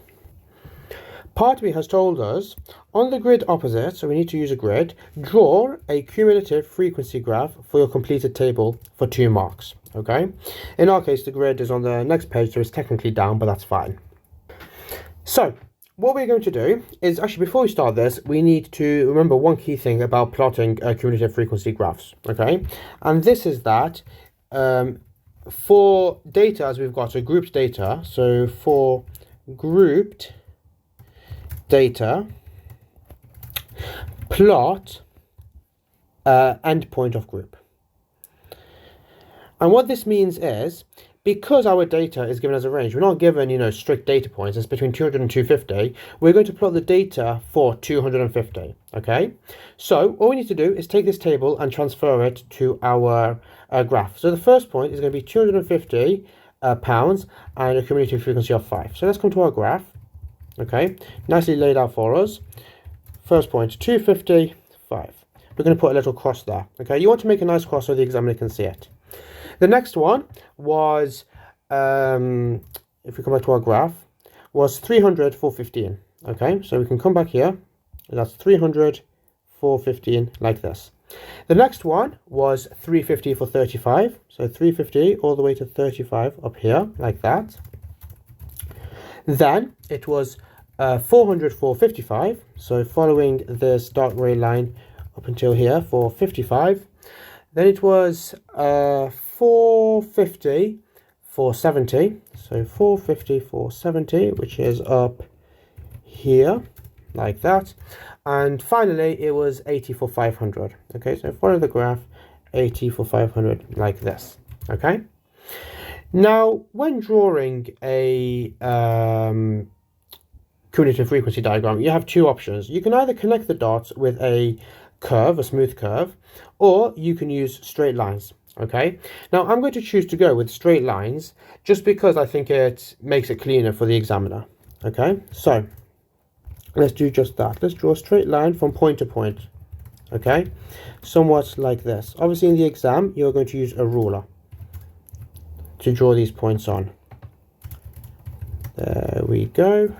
Part B has told us, on the grid opposite, so we need to use a grid, draw a cumulative frequency graph for your completed table for 2 marks. Okay, in our case, the grid is on the next page, so it's technically down, but that's fine. So what we're going to do is, actually, before we start this, we need to remember one key thing about plotting cumulative frequency graphs. Okay, and this is that for data, as we've got, so grouped data, so for grouped data, plot endpoint of group. And what this means is, because our data is given as a range, we're not given, strict data points, it's between 200 and 250, we're going to plot the data for 250, okay? So all we need to do is take this table and transfer it to our graph. So the first point is going to be 250 pounds and a cumulative frequency of 5. So let's come to our graph, okay? Nicely laid out for us. First point, 250, 5. We're going to put a little cross there, okay? You want to make a nice cross so the examiner can see it. The next one was, if we come back to our graph, was 300 for 15. Okay, so we can come back here, and that's 300 for 15, like this. The next one was 350 for 35. So 350 all the way to 35 up here, like that. Then it was 400 for 55. So following this dark grey line up until here for 55. Then it was 450 for 70, so 450 for 70, which is up here, like that. And finally, it was 80 for 500. Okay, so follow the graph, 80 for 500, like this. Okay. Now, when drawing a cumulative frequency diagram, you have 2 options. You can either connect the dots with a curve, a smooth curve, or you can use straight lines. Okay, now I'm going to choose to go with straight lines just because I think it makes it cleaner for the examiner. Okay, so let's do just that. Let's draw a straight line from point to point. Okay, somewhat like this. Obviously in the exam you're going to use a ruler to draw these points on. There we go.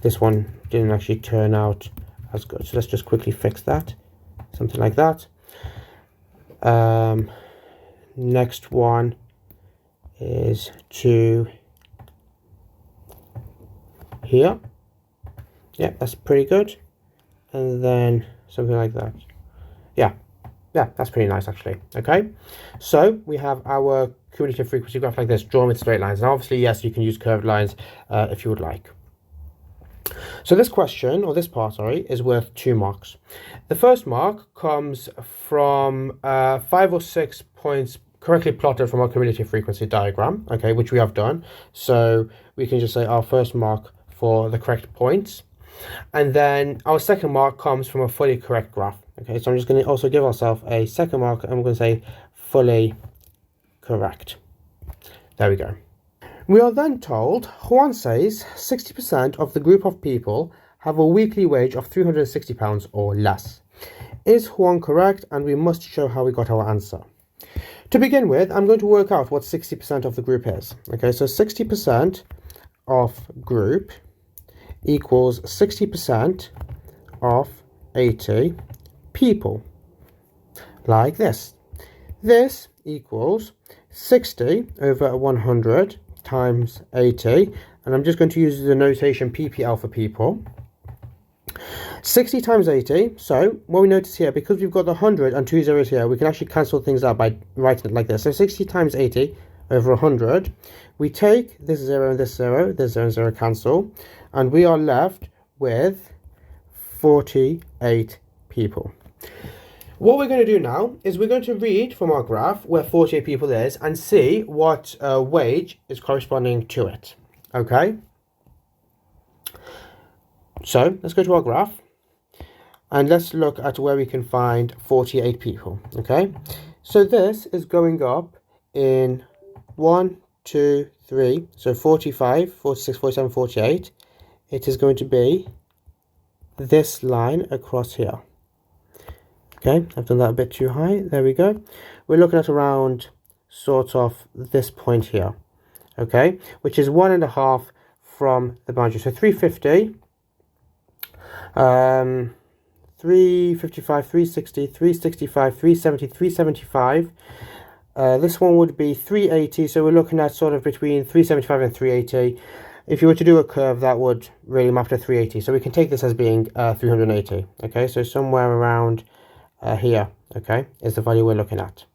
This one didn't actually turn out as good, so let's just quickly fix that, something like that. Next one is to here. Yeah, that's pretty good. And then something like that. Yeah, that's pretty nice actually. Okay, so we have our cumulative frequency graph like this, drawn with straight lines. And obviously, yes, you can use curved lines if you would like. So this question, or this part, sorry, is worth 2 marks. The first mark comes from 5 or 6 points correctly plotted from our cumulative frequency diagram, okay, which we have done. So we can just say our first mark for the correct points. And then our second mark comes from a fully correct graph. Okay, so I'm just going to also give ourselves a second mark, and I'm going to say fully correct. There we go. We are then told, Juan says 60% of the group of people have a weekly wage of £360 or less. Is Juan correct? And we must show how we got our answer. To begin with, I'm going to work out what 60% of the group is. Okay, so 60% of group equals 60% of 80 people. Like this. This equals 60 over 100 times 80, and I'm just going to use the notation PPL for people. 60 times 80, so what we notice here, because we've got the 100 and 2 zeros here, we can actually cancel things out by writing it like this. So 60 times 80 over 100, we take this 0 and this 0 and 0 cancel, and we are left with 48 people. What we're going to do now is we're going to read from our graph where 48 people is and see what wage is corresponding to it. Okay? So let's go to our graph and let's look at where we can find 48 people. Okay? So this is going up in 1, 2, 3. So 45, 46, 47, 48. It is going to be this line across here. Okay, I've done that a bit too high. There we go. We're looking at around sort of this point here. Okay, which is 1.5 from the boundary. So 350, 355, 360, 365, 370, 375. This one would be 380. So we're looking at sort of between 375 and 380. If you were to do a curve, that would really map to 380. So we can take this as being 380. Okay, so somewhere around here, okay, is the value we're looking at.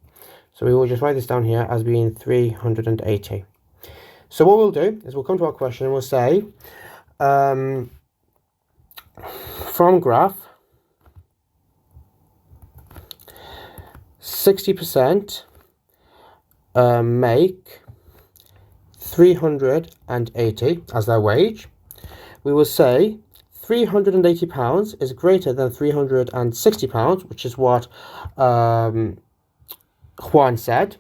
So we will just write this down here as being 380. So what we'll do is we'll come to our question and we'll say, from graph, 60% make 380 as their wage. We will say £380 is greater than £360, which is what Juan said,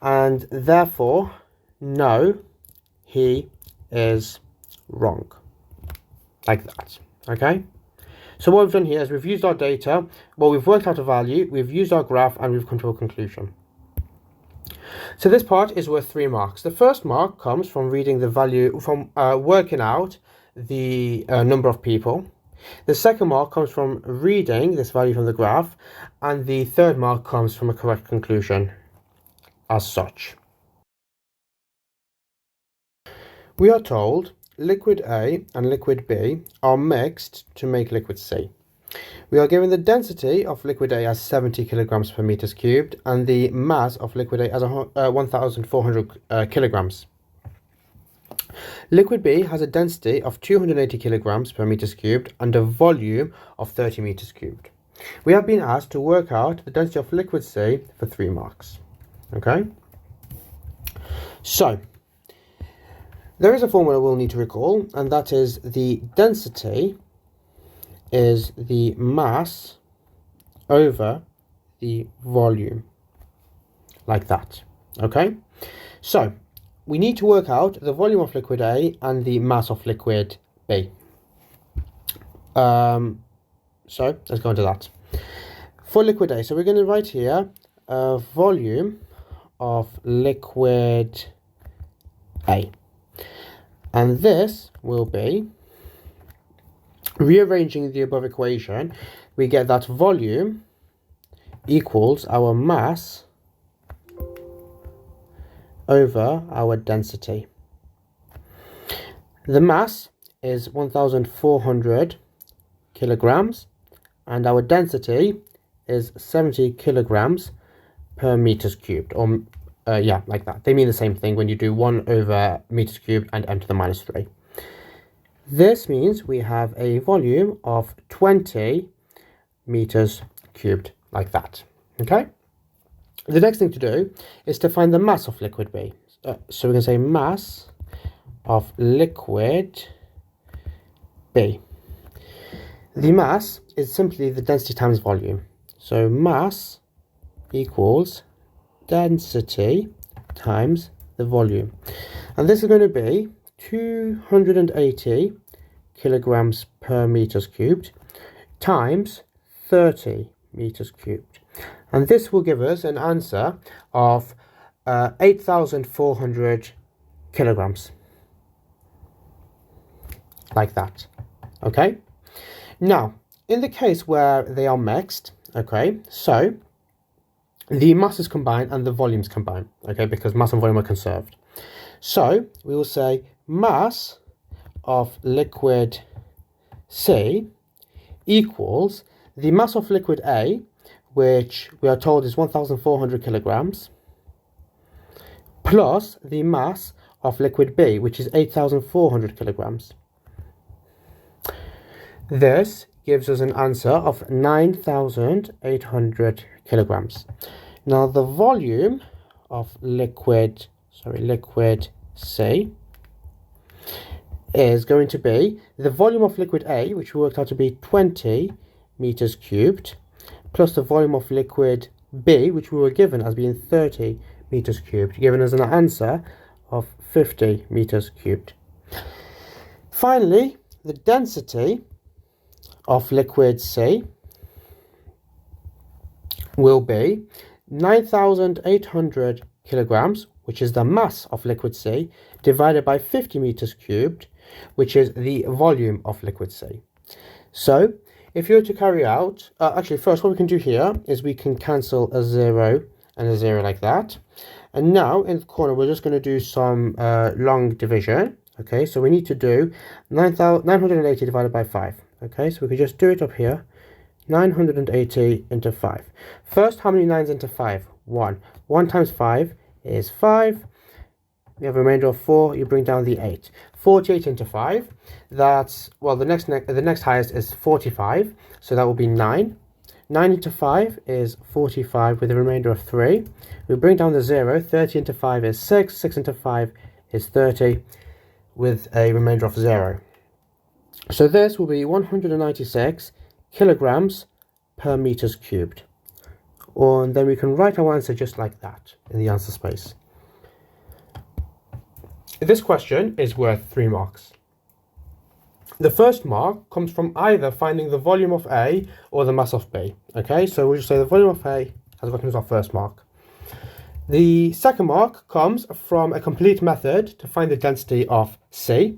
and therefore, no, he is wrong. Like that, okay? So what we've done here is we've used our data, well, we've worked out a value, we've used our graph, and we've come to a conclusion. So this part is worth 3 marks. The first mark comes from reading the value, from working out the number of people. The second mark comes from reading this value from the graph, and the third mark comes from a correct conclusion as such. We are told liquid A and liquid B are mixed to make liquid C. We are given the density of liquid A as 70 kilograms per meters cubed and the mass of liquid A as 1,400 kilograms. Liquid B has a density of 280 kilograms per meters cubed and a volume of 30 meters cubed. We have been asked to work out the density of liquid C for 3 marks. Okay? So, there is a formula we'll need to recall, and that is the density is the mass over the volume. Like that. Okay? So, we need to work out the volume of liquid A and the mass of liquid B. So let's go into that. For liquid A, so we're going to write here volume of liquid A. And this will be, rearranging the above equation, we get that volume equals our mass over our density. The mass is 1,400 kilograms and our density is 70 kilograms per meters cubed, or yeah, like that. They mean the same thing when you do 1 over meters cubed and m to the minus 3. This means we have a volume of 20 meters cubed, like that. Okay? The next thing to do is to find the mass of liquid B. So we're going to say mass of liquid B. The mass is simply the density times volume. So mass equals density times the volume. And this is going to be 280 kilograms per meters cubed times 30 meters cubed. And this will give us an answer of 8,400 kilograms. Like that. Okay? Now, in the case where they are mixed, okay, so the masses combine and the volumes combine, okay, because mass and volume are conserved. So we will say mass of liquid C equals the mass of liquid A, which we are told is 1,400 kilograms, plus the mass of liquid B, which is 8,400 kilograms. This gives us an answer of 9,800 kilograms. Now the volume of liquid C is going to be the volume of liquid A, which we worked out to be 20 meters cubed, plus the volume of liquid B, which we were given as being 30 meters cubed, giving us an answer of 50 meters cubed. Finally, the density of liquid C will be 9,800 kilograms, which is the mass of liquid C, divided by 50 meters cubed, which is the volume of liquid C. So if you were to carry out, actually first what we can do here is we can cancel a 0 and a 0 like that. And now in the corner we're just going to do some long division. Okay, so we need to do 980 divided by 5. Okay, so we could just do it up here. 980 into 5. First, how many 9s into 5? 1. 1 times 5 is 5. We have a remainder of 4. You bring down the 8. 48 into 5. That's, well, the next highest is 45. So that will be 9. 9 into 5 is 45 with a remainder of 3. We bring down the 0. 30 into 5 is 6. 6 into 5 is 30 with a remainder of 0. So this will be 196 kilograms per meters cubed. And then we can write our answer just like that in the answer space. This question is worth 3 marks. The first mark comes from either finding the volume of A or the mass of B. Okay, so we'll just say the volume of A has gotten us our first mark. The second mark comes from a complete method to find the density of C,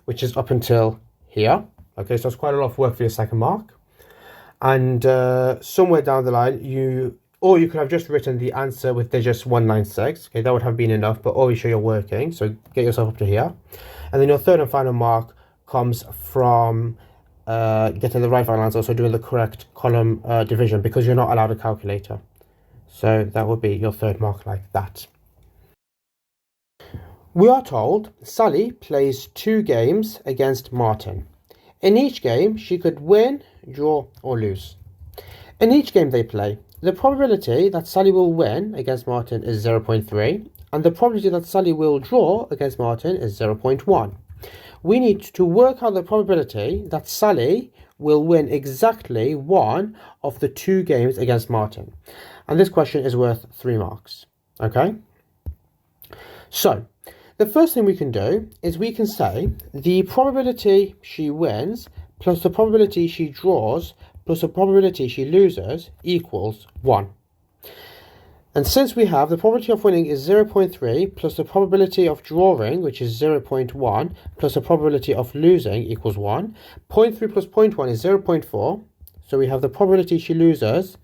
which is up until here. Okay, so it's quite a lot of work for your second mark. And somewhere down the line, you could have just written the answer with digits 196. Okay, that would have been enough, but always show you're working. So get yourself up to here. And then your third and final mark comes from getting the right final answer, so doing the correct column division, because you're not allowed a calculator. So that would be your third mark like that. We are told Sally plays 2 games against Martin. In each game, she could win, draw, or lose. In each game they play, the probability that Sally will win against Martin is 0.3, and the probability that Sally will draw against Martin is 0.1. We need to work out the probability that Sally will win exactly one of the 2 games against Martin. And this question is worth 3 marks. Okay? So, the first thing we can do is we can say the probability she wins plus the probability she draws plus the probability she loses equals 1. And since we have the probability of winning is 0.3 plus the probability of drawing, which is 0.1, plus the probability of losing equals 1, 0.3 plus 0.1 is 0.4. So we have the probability she loses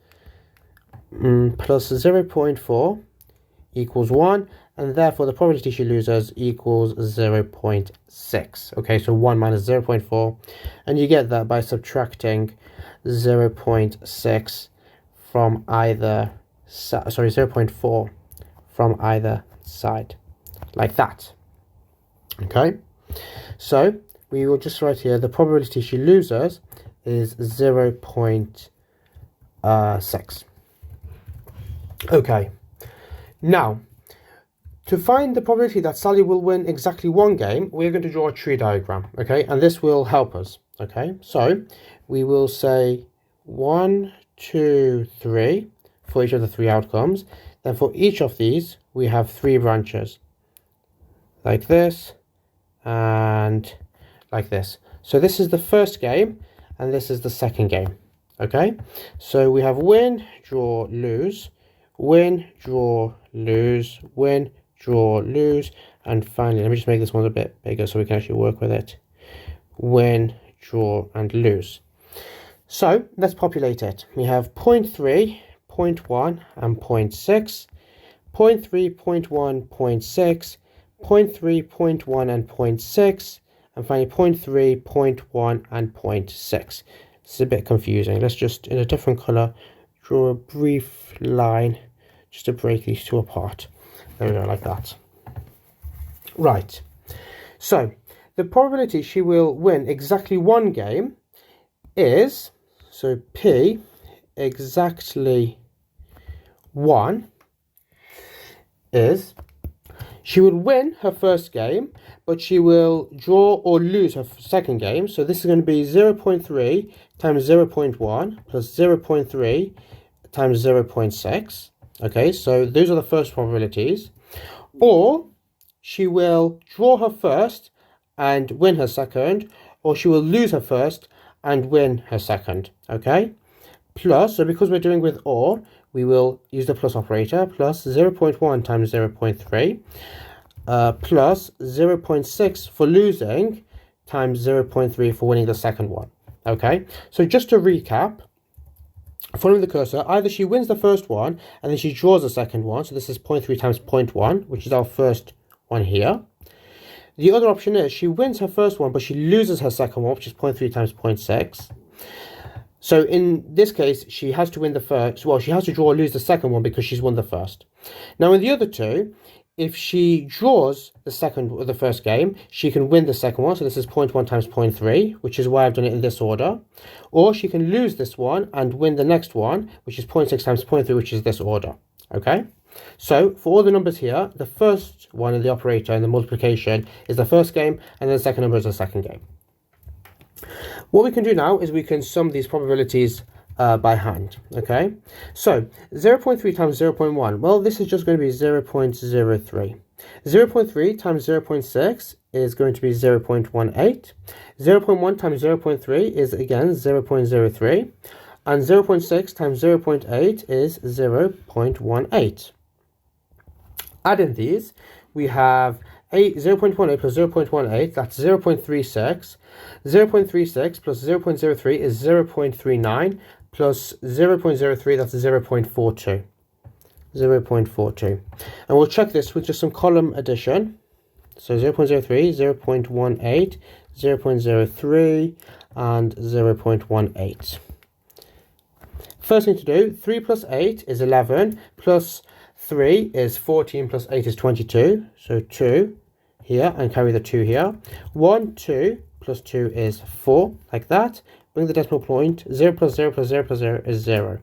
plus 0.4 equals 1. And therefore the probability she loses equals 0.6. Okay, so 1 minus 0.4. And you get that by subtracting 0.6 from either side. 0.4 from either side. Like that. Okay, so we will just write here the probability she loses is 0.6. Okay, now to find the probability that Sally will win exactly 1 game, we're going to draw a tree diagram, okay? And this will help us, okay? So we will say 1, 2, 3 for each of the 3 outcomes. Then for each of these, we have 3 branches, like this, and like this. So this is the first game, and this is the second game. Okay, so we have win, draw, lose, win, draw, lose, win, draw, lose, and finally, let me just make this one a bit bigger so we can actually work with it. Win, draw, and lose. So let's populate it. We have 0.3, 0.1, and 0.6, 0.3, 0.1, 0.6, 0.3, 0.1, and 0.6, and finally 0.3, 0.1, and 0.6. This is a bit confusing. Let's just, in a different color, draw a brief line just to break these two apart. There we go, like that. Right. So the probability she will win exactly one game is, so P exactly 1 is, she would win her first game, but she will draw or lose her second game. So this is going to be 0.3 times 0.1 plus 0.3 times 0.6. Okay, so those are the first probabilities. Or she will draw her first and win her second, or she will lose her first and win her second. Okay, plus, so because we're doing with or, we will use the plus operator, plus 0.1 times 0.3, plus 0.6 for losing, times 0.3 for winning the second one. Okay, so just to recap, following the cursor, either she wins the first one and then she draws the second one, so this is 0.3 times 0.1, which is our first one here. The other option is she wins her first one, but she loses her second one, which is 0.3 times 0.6. So in this case, she has to win the first, well, she has to draw or lose the second one because she's won the first. Now in the other two, if she draws the second or the first game, she can win the second one. So this is 0.1 times 0.3, which is why I've done it in this order. Or she can lose this one and win the next one, which is 0.6 times 0.3, which is this order. Okay? So for all the numbers here, the first one in the operator and the multiplication is the first game, and then the second number is the second game. What we can do now is we can sum these probabilities by hand. Okay, so 0.3 times 0.1, well, this is just going to be 0.03. 0.3 times 0.6 is going to be 0.18. 0.1 times 0.3 is again 0.03, and 0.6 times 0.8 is 0.18. Adding these, we have 0.18 plus 0.18, that's 0.36. 0.36 plus 0.03 is 0.39, plus 0.03, that's 0.42. 0.42. And we'll check this with just some column addition. So 0.03, 0.18, 0.03, and 0.18. First thing to do, 3 plus 8 is 11, plus 3 is 14, plus 8 is 22. So 2 here, and carry the 2 here. 1, 2, plus 2 is 4, like that. Bring the decimal point, 0 plus 0 plus 0 plus 0 is 0.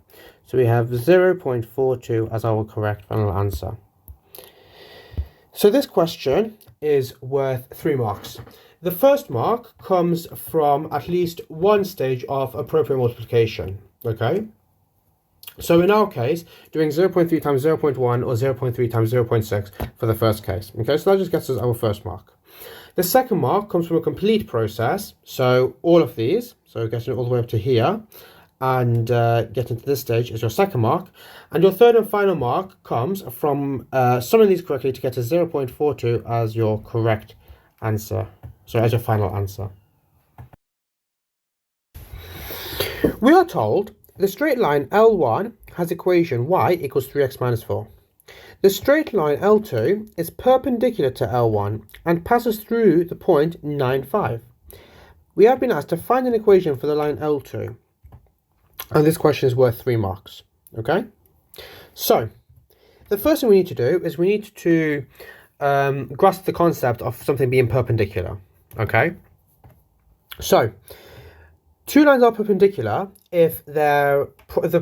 So we have 0.42 as our correct final answer. So this question is worth 3 marks. The first mark comes from at least one stage of appropriate multiplication, okay? So in our case, doing 0.3 times 0.1 or 0.3 times 0.6 for the first case, okay? So that just gets us our first mark. The second mark comes from a complete process, so all of these, so getting all the way up to here, and getting to this stage is your second mark. And your third and final mark comes from summing these correctly to get to 0.42 as your correct answer, so as your final answer. We are told the straight line L1 has equation y equals 3x minus 4. The straight line L2 is perpendicular to L1 and passes through the point 9, 5. We have been asked to find an equation for the line L2, and this question is worth 3 marks. Okay, so the first thing we need to do is we need to grasp the concept of something being perpendicular. Okay, so two lines are perpendicular if the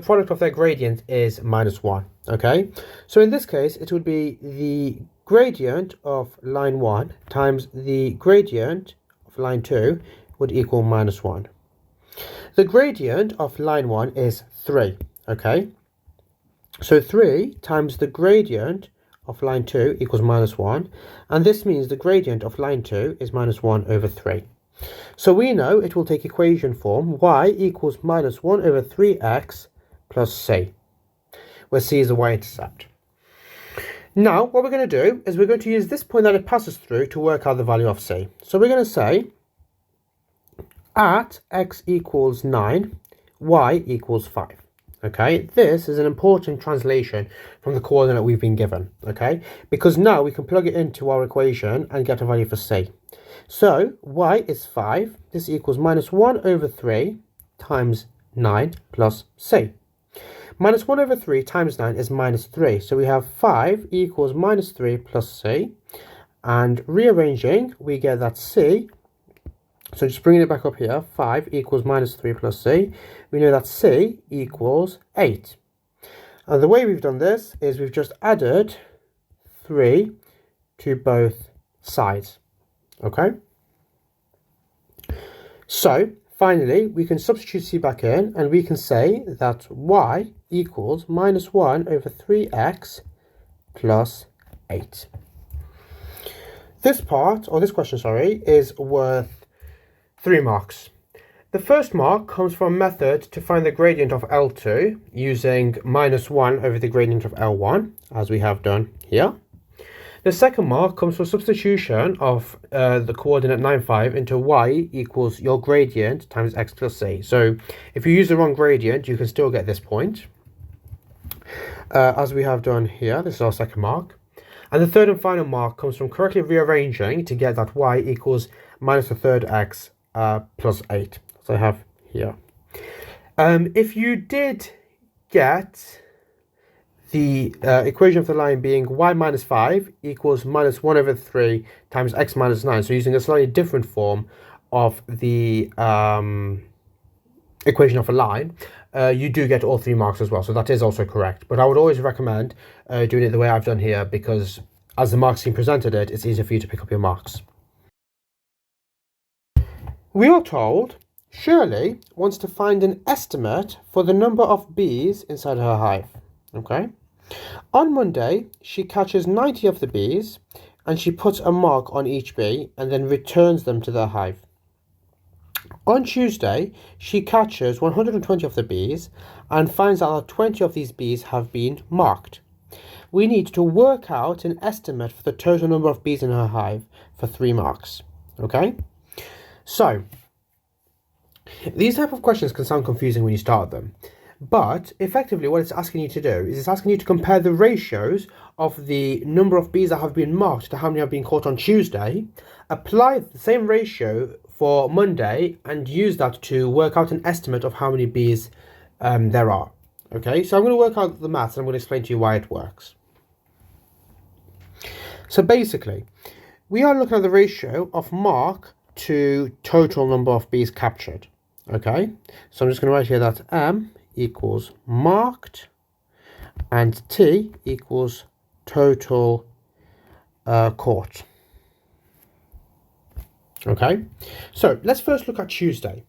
product of their gradient is -1. Okay, so in this case it would be the gradient of line 1 times the gradient of line 2 would equal -1. The gradient of line 1 is 3. Okay, so 3 times the gradient of line 2 equals minus 1, and this means the gradient of line 2 is minus 1 over 3. So we know it will take equation form y equals minus 1 over 3x plus c, where c is the y-intercept. Now, what we're going to do is we're going to use this point that it passes through to work out the value of c. So we're going to say at x equals 9, y equals 5. Okay, this is an important translation from the coordinate we've been given, okay, because now we can plug it into our equation and get a value for c. So y is 5, this equals minus 1 over 3 times 9 plus c. Minus 1 over 3 times 9 is minus 3, so we have 5 equals minus 3 plus c, and rearranging we get that c. So just bringing it back up here, 5 equals minus 3 plus c. We know that c equals 8. And the way we've done this is we've just added 3 to both sides. Okay? So, finally, we can substitute c back in, and we can say that y equals minus 1 over 3x plus 8. This part, or this question, sorry, is worth 3 marks. The first mark comes from a method to find the gradient of L2 using minus 1 over the gradient of L1, as we have done here. The second mark comes from substitution of the coordinate 9, 5 into y equals your gradient times x plus c. So if you use the wrong gradient, you can still get this point, as we have done here. This is our second mark. And the third and final mark comes from correctly rearranging to get that y equals minus a third x plus 8, as I have here. If you did get the equation of the line being y minus 5 equals minus 1 over 3 times x minus 9, so using a slightly different form of the equation of a line, you do get all 3 marks as well, so that is also correct. But I would always recommend doing it the way I've done here, because as the marks team presented it, it's easier for you to pick up your marks. We are told Shirley wants to find an estimate for the number of bees inside her hive. Okay. On Monday, she catches 90 of the bees, and she puts a mark on each bee and then returns them to the hive. On Tuesday, she catches 120 of the bees and finds out that 20 of these bees have been marked. We need to work out an estimate for the total number of bees in her hive for 3 marks. Okay? So, these type of questions can sound confusing when you start them, but effectively what it's asking you to do is it's asking you to compare the ratios of the number of bees that have been marked to how many have been caught on Tuesday, apply the same ratio for Monday, and use that to work out an estimate of how many bees there are. Okay, so I'm going to work out the maths and I'm going to explain to you why it works. So basically, we are looking at the ratio of mark to total number of bees captured. Okay, so I'm just going to write here that m equals marked and t equals total caught. Okay, so let's first look at Tuesday.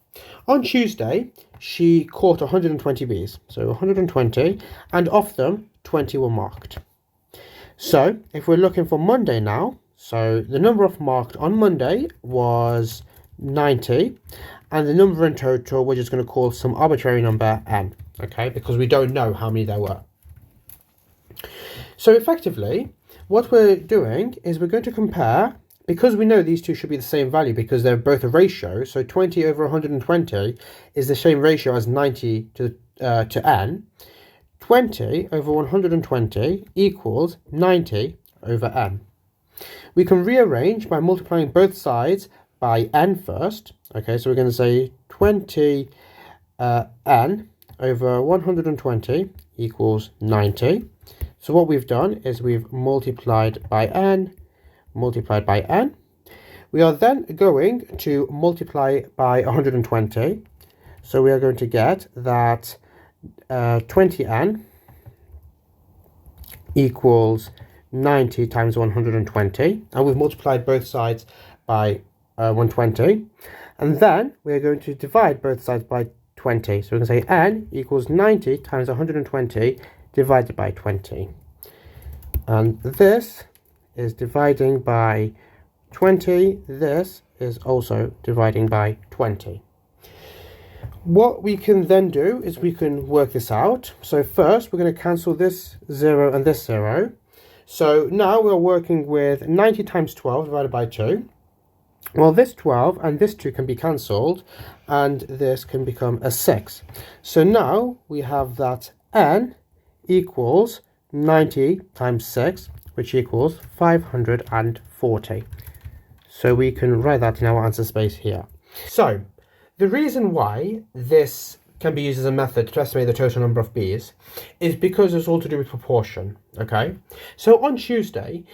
On Tuesday, she caught 120 bees, so 120, and of them 20 were marked. So if we're looking for Monday now, so the number of marked on Monday was 90, and the number in total we're just going to call some arbitrary number n, okay, because we don't know how many there were. So effectively, what we're doing is we're going to compare, because we know these two should be the same value because they're both a ratio, so 20 over 120 is the same ratio as 90 to n. 20 over 120 equals 90 over n. We can rearrange by multiplying both sides by n first. Okay, so we're going to say 20 n over 120 equals 90. So what we've done is we've multiplied by n, multiplied by n. We are then going to multiply by 120. So we are going to get that 20n equals 90 times 120, and we've multiplied both sides by 120, and then we're going to divide both sides by 20. So we can say n equals 90 times 120 divided by 20. and this is dividing by 20. This is also dividing by 20. What we can then do is we can work this out. So first we're going to cancel this 0 and this 0. So now we're working with 90 times 12 divided by 2. Well, this 12 and this 2 can be cancelled, and this can become a 6. So now we have that n equals 90 times 6, which equals 540. So we can write that in our answer space here. So the reason why this can be used as a method to estimate the total number of bees is because it's all to do with proportion, okay? So on Tuesday,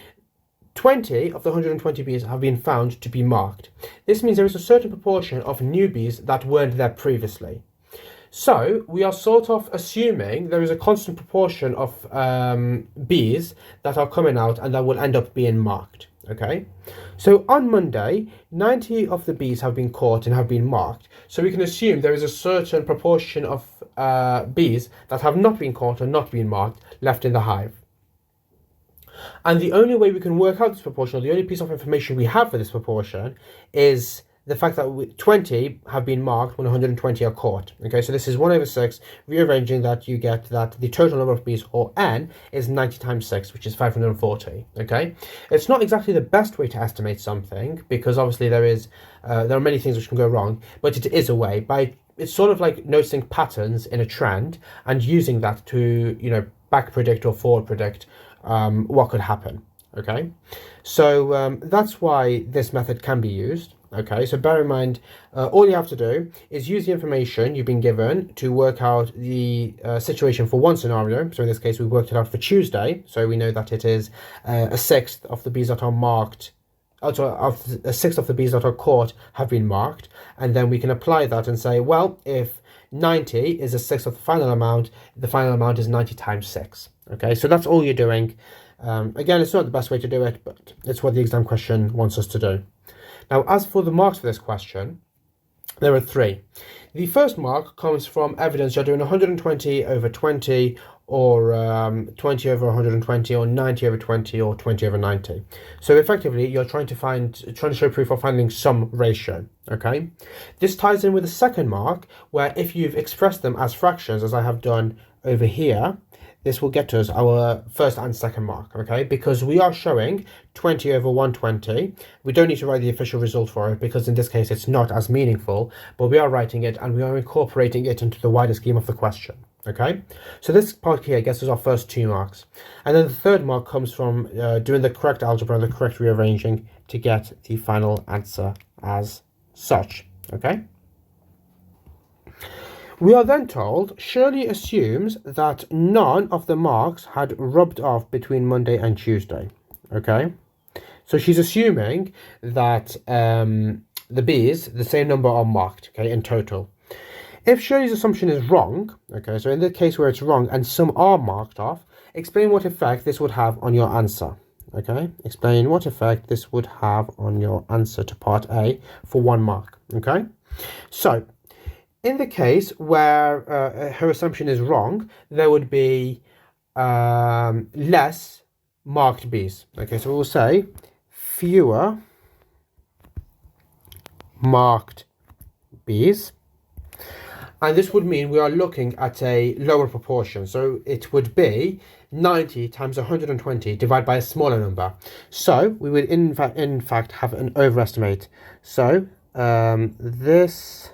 20 of the 120 bees have been found to be marked. This means there is a certain proportion of new bees that weren't there previously. So we are sort of assuming there is a constant proportion of bees that are coming out and that will end up being marked, okay? So on Monday, 90 of the bees have been caught and have been marked. So we can assume there is a certain proportion of bees that have not been caught and not been marked left in the hive. And the only way we can work out this proportion, or the only piece of information we have for this proportion, is the fact that 20 have been marked when 120 are caught. Okay, so this is 1 over 6, rearranging that, you get that the total number of bees, or n, is 90 times 6, which is 540. Okay, it's not exactly the best way to estimate something, because obviously there are many things which can go wrong, but it is a way. It's sort of like noticing patterns in a trend and using that to, back predict or forward predict what could happen. Okay, so that's why this method can be used. Okay, so bear in mind, all you have to do is use the information you've been given to work out the situation for one scenario. So in this case, we worked it out for Tuesday, so we know that it is a sixth of the bees that are marked, a sixth of the bees that are caught have been marked, and then we can apply that and say, well, if 90 is a sixth of the final amount is 90 times 6. Okay, so that's all you're doing. Again, it's not the best way to do it, but it's what the exam question wants us to do. Now, as for the marks for this question, there are 3. The first mark comes from evidence you're doing 120 over 20, or 20 over 120, or 90 over 20, or 20 over 90. So effectively, you're trying to show proof of finding some ratio. Okay, this ties in with the second mark, where if you've expressed them as fractions, as I have done over here, this will get us our first and second mark, okay? Because we are showing 20 over 120. We don't need to write the official result for it, because in this case it's not as meaningful, but we are writing it and we are incorporating it into the wider scheme of the question, okay? So this part here gets us our first 2 marks. And then the third mark comes from doing the correct algebra and the correct rearranging to get the final answer as such, okay? We are then told Shirley assumes that none of the marks had rubbed off between Monday and Tuesday. Okay, so she's assuming that the bees, the same number, are marked, okay, in total. If Shirley's assumption is wrong, okay, so in the case where it's wrong and some are marked off, explain what effect this would have on your answer. Okay, explain what effect this would have on your answer to part A for 1 mark. Okay, so in the case where her assumption is wrong, there would be less marked bees. Okay, so we'll say fewer marked bees. And this would mean we are looking at a lower proportion. So it would be 90 times 120 divided by a smaller number. So we would in fact have an overestimate. So this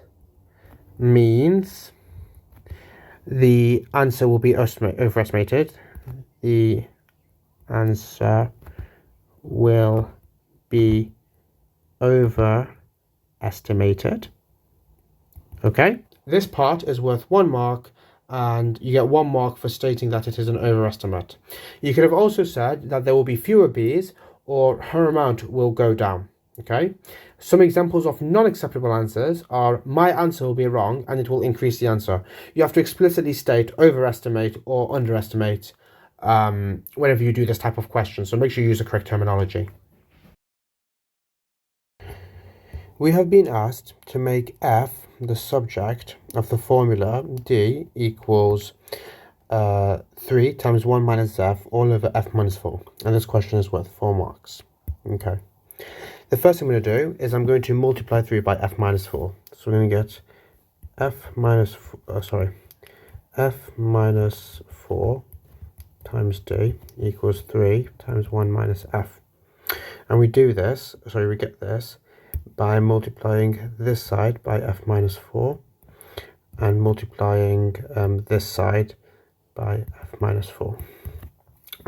means the answer will be overestimated. The answer will be overestimated. Okay, this part is worth 1 mark, and you get 1 mark for stating that it is an overestimate. You could have also said that there will be fewer bees, or her amount will go down. Okay, some examples of non-acceptable answers are my answer will be wrong and it will increase the answer. You have to explicitly state overestimate or underestimate whenever you do this type of question, so make sure you use the correct terminology. We have been asked to make F the subject of the formula D equals 3 times 1 minus f all over f minus 4. And this question is worth 4 marks. Okay. The first thing I'm going to do is I'm going to multiply 3 by f minus 4. So we're going to get f minus 4 times d equals 3 times 1 minus f. And we get this by multiplying this side by f minus 4 and multiplying this side by f minus 4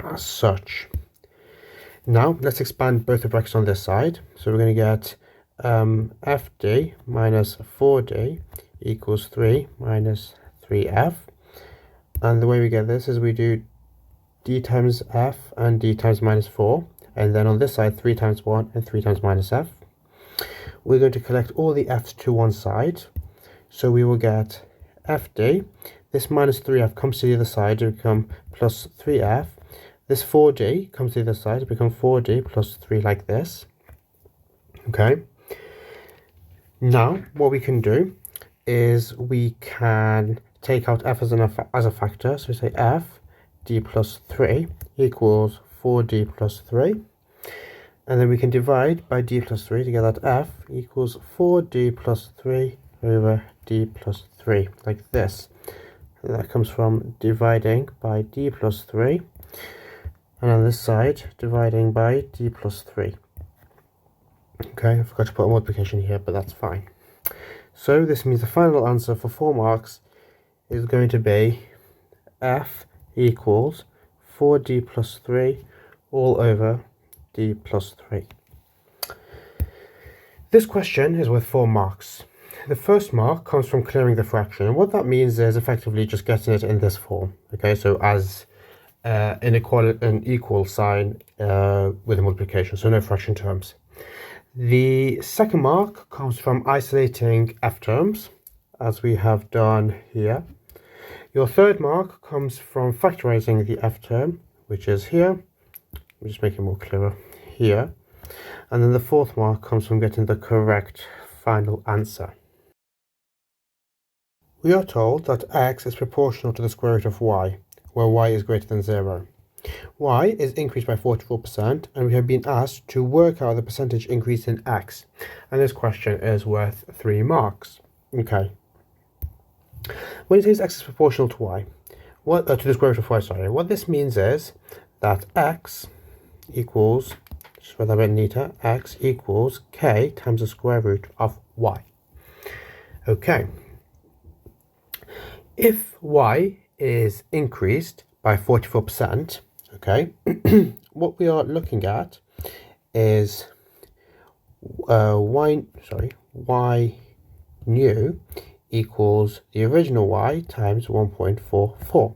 as such. Now let's expand both the brackets on this side. So we're going to get fd minus 4d equals 3 minus 3f. And the way we get this is we do d times f and d times minus 4. And then on this side, 3 times 1 and 3 times minus f. We're going to collect all the f's to one side. So we will get fd. This minus 3f comes to the other side to become plus 3f. This 4d comes to the other side to become 4d plus 3 like this. Okay. Now, what we can do is we can take out f as a factor. So we say f d plus 3 equals 4d plus 3. And then we can divide by d plus 3 to get that f equals 4d plus 3 over d plus 3, like this. And that comes from dividing by d plus 3. And on this side, dividing by d plus 3. Okay, I forgot to put a multiplication here, but that's fine. So this means the final answer for 4 marks is going to be f equals 4d plus 3 all over d plus 3. This question is worth 4 marks. The first mark comes from clearing the fraction. And what that means is effectively just getting it in this form. Okay, so as an equal sign with a multiplication, so no fraction terms. The second mark comes from isolating f terms, as we have done here. Your third mark comes from factorizing the f term, which is here. Let me just make it more clearer here. And then the fourth mark comes from getting the correct final answer. We are told that x is proportional to the square root of y, where y is greater than 0. Y is increased by 44%, and we have been asked to work out the percentage increase in x. And this question is worth 3 marks. Okay. When it says x is proportional to y, to the square root of y, sorry, what this means is that x equals, just write that a bit neater, x equals k times the square root of y. Okay. If y is increased by 44%, okay, what we are looking at is y new equals the original y times 1.44.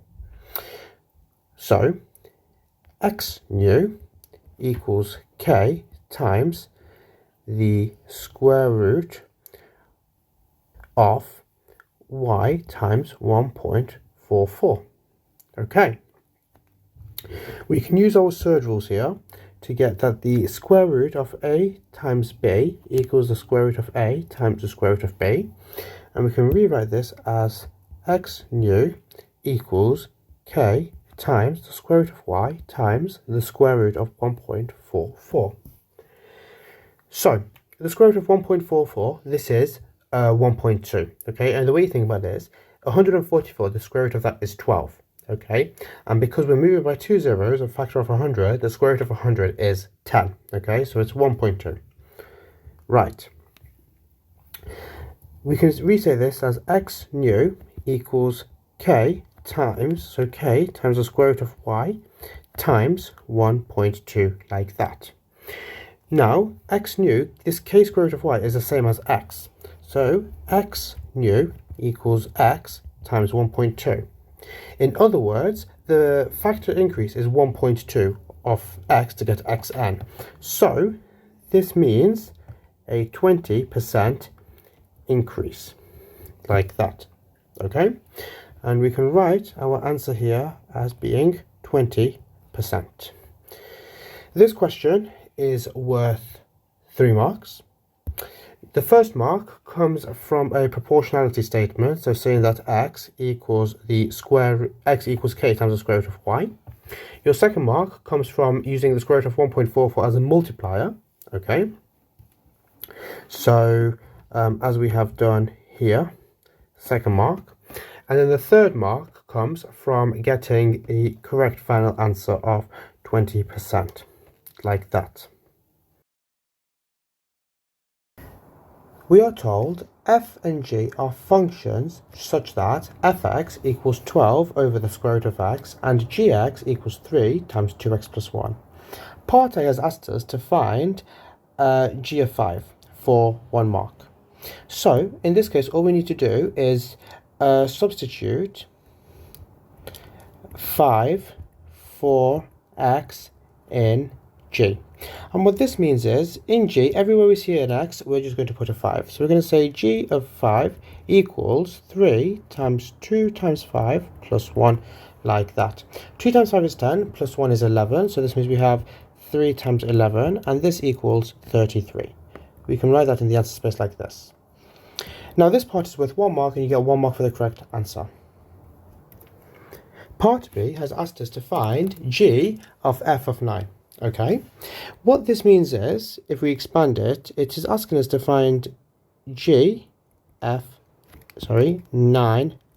So x new equals k times the square root of y times 1.44. Okay. We can use our Surds rules here to get that the square root of a times b equals the square root of a times the square root of b. And we can rewrite this as x new equals k times the square root of y times the square root of 1.44. So, the square root of 1.44, this is 1.2, okay? And the way you think about it is, 144, the square root of that is 12, okay? And because we're moving by 2 zeros, a factor of 100, the square root of 100 is 10, okay? So it's 1.2. Right. We can resay this as x new equals k times, so k times the square root of y times 1.2, like that. Now, x new, this k square root of y is the same as x. So x new equals x times 1.2. In other words, the factor increase is 1.2 of x to get xn. So this means a 20% increase, like that. Okay? And we can write our answer here as being 20%. This question is worth 3 marks. The first mark comes from a proportionality statement, so saying that x equals k times the square root of y. Your second mark comes from using the square root of 1.44 as a multiplier, okay? So, as we have done here, second mark. And then the third mark comes from getting the correct final answer of 20%, like that. We are told f and g are functions such that fx equals 12 over the square root of x and gx equals 3 times 2x plus 1. Part A has asked us to find g of 5 for 1 mark. So, in this case, all we need to do is substitute 5 for x in g. And what this means is, in g, everywhere we see an x, we're just going to put a 5. So we're going to say g of 5 equals 3 times 2 times 5 plus 1, like that. 2 times 5 is 10, plus 1 is 11, so this means we have 3 times 11, and this equals 33. We can write that in the answer space like this. Now this part is worth 1 mark, and you get 1 mark for the correct answer. Part B has asked us to find g of f of 9. Okay, what this means is, if we expand it, it is asking us to find 9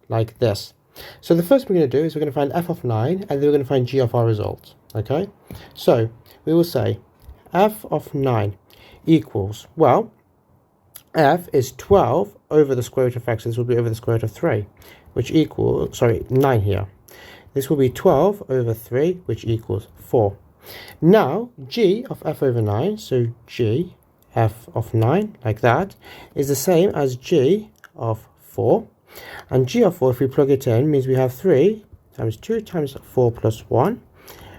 like this. So the first thing we're going to do is we're going to find f of 9, and then we're going to find g of our result. Okay, so we will say f of 9 equals, well, f is 12 over the square root of x, so this will be over the square root of 3, which equals, 9 here. This will be 12 over 3, which equals 4. Now, g of f over 9, so g f of 9, like that, is the same as g of 4. And g of 4, if we plug it in, means we have 3 times 2 times 4 plus 1,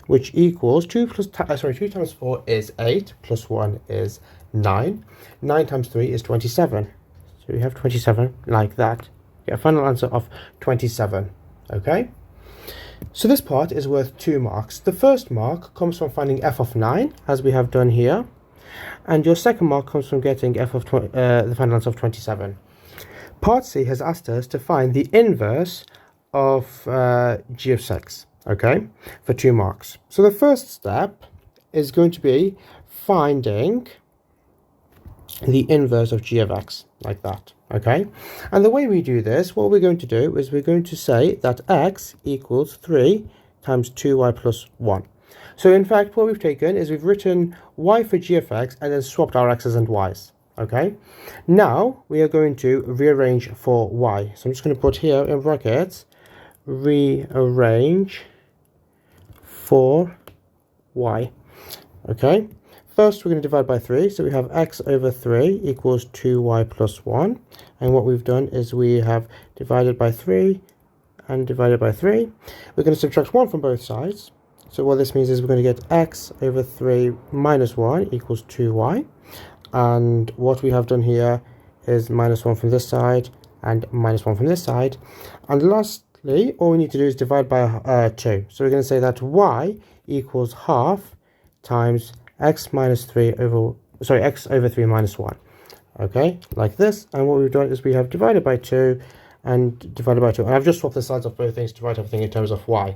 which equals 2 times 4 is 8, plus 1 is 9. 9 times 3 is 27. So we have 27 like that. Get a final answer of 27. Okay? So this part is worth 2 marks. The first mark comes from finding f of 9, as we have done here. And your second mark comes from getting the final answer of 27. Part C has asked us to find the inverse of g of 6, okay, for 2 marks. So the first step is going to be finding the inverse of g of x, like that, okay? And the way we do this, what we're going to do is we're going to say that x equals 3 times 2y plus 1. So in fact, what we've taken is we've written y for g of x and then swapped our x's and y's, okay? Now we are going to rearrange for y. So I'm just going to put here in brackets, rearrange for y, okay? First, we're going to divide by 3, so we have x over 3 equals 2y plus 1. And what we've done is we have divided by 3 and divided by 3. We're going to subtract 1 from both sides. So what this means is we're going to get x over 3 minus 1 equals 2y. And what we have done here is minus 1 from this side and minus 1 from this side. And lastly, all we need to do is divide by 2. So we're going to say that y equals half times x over 3 minus 1, okay, like this. And what we've done is we have divided by 2 and divided by 2, and I've just swapped the sides of both things to write everything in terms of y.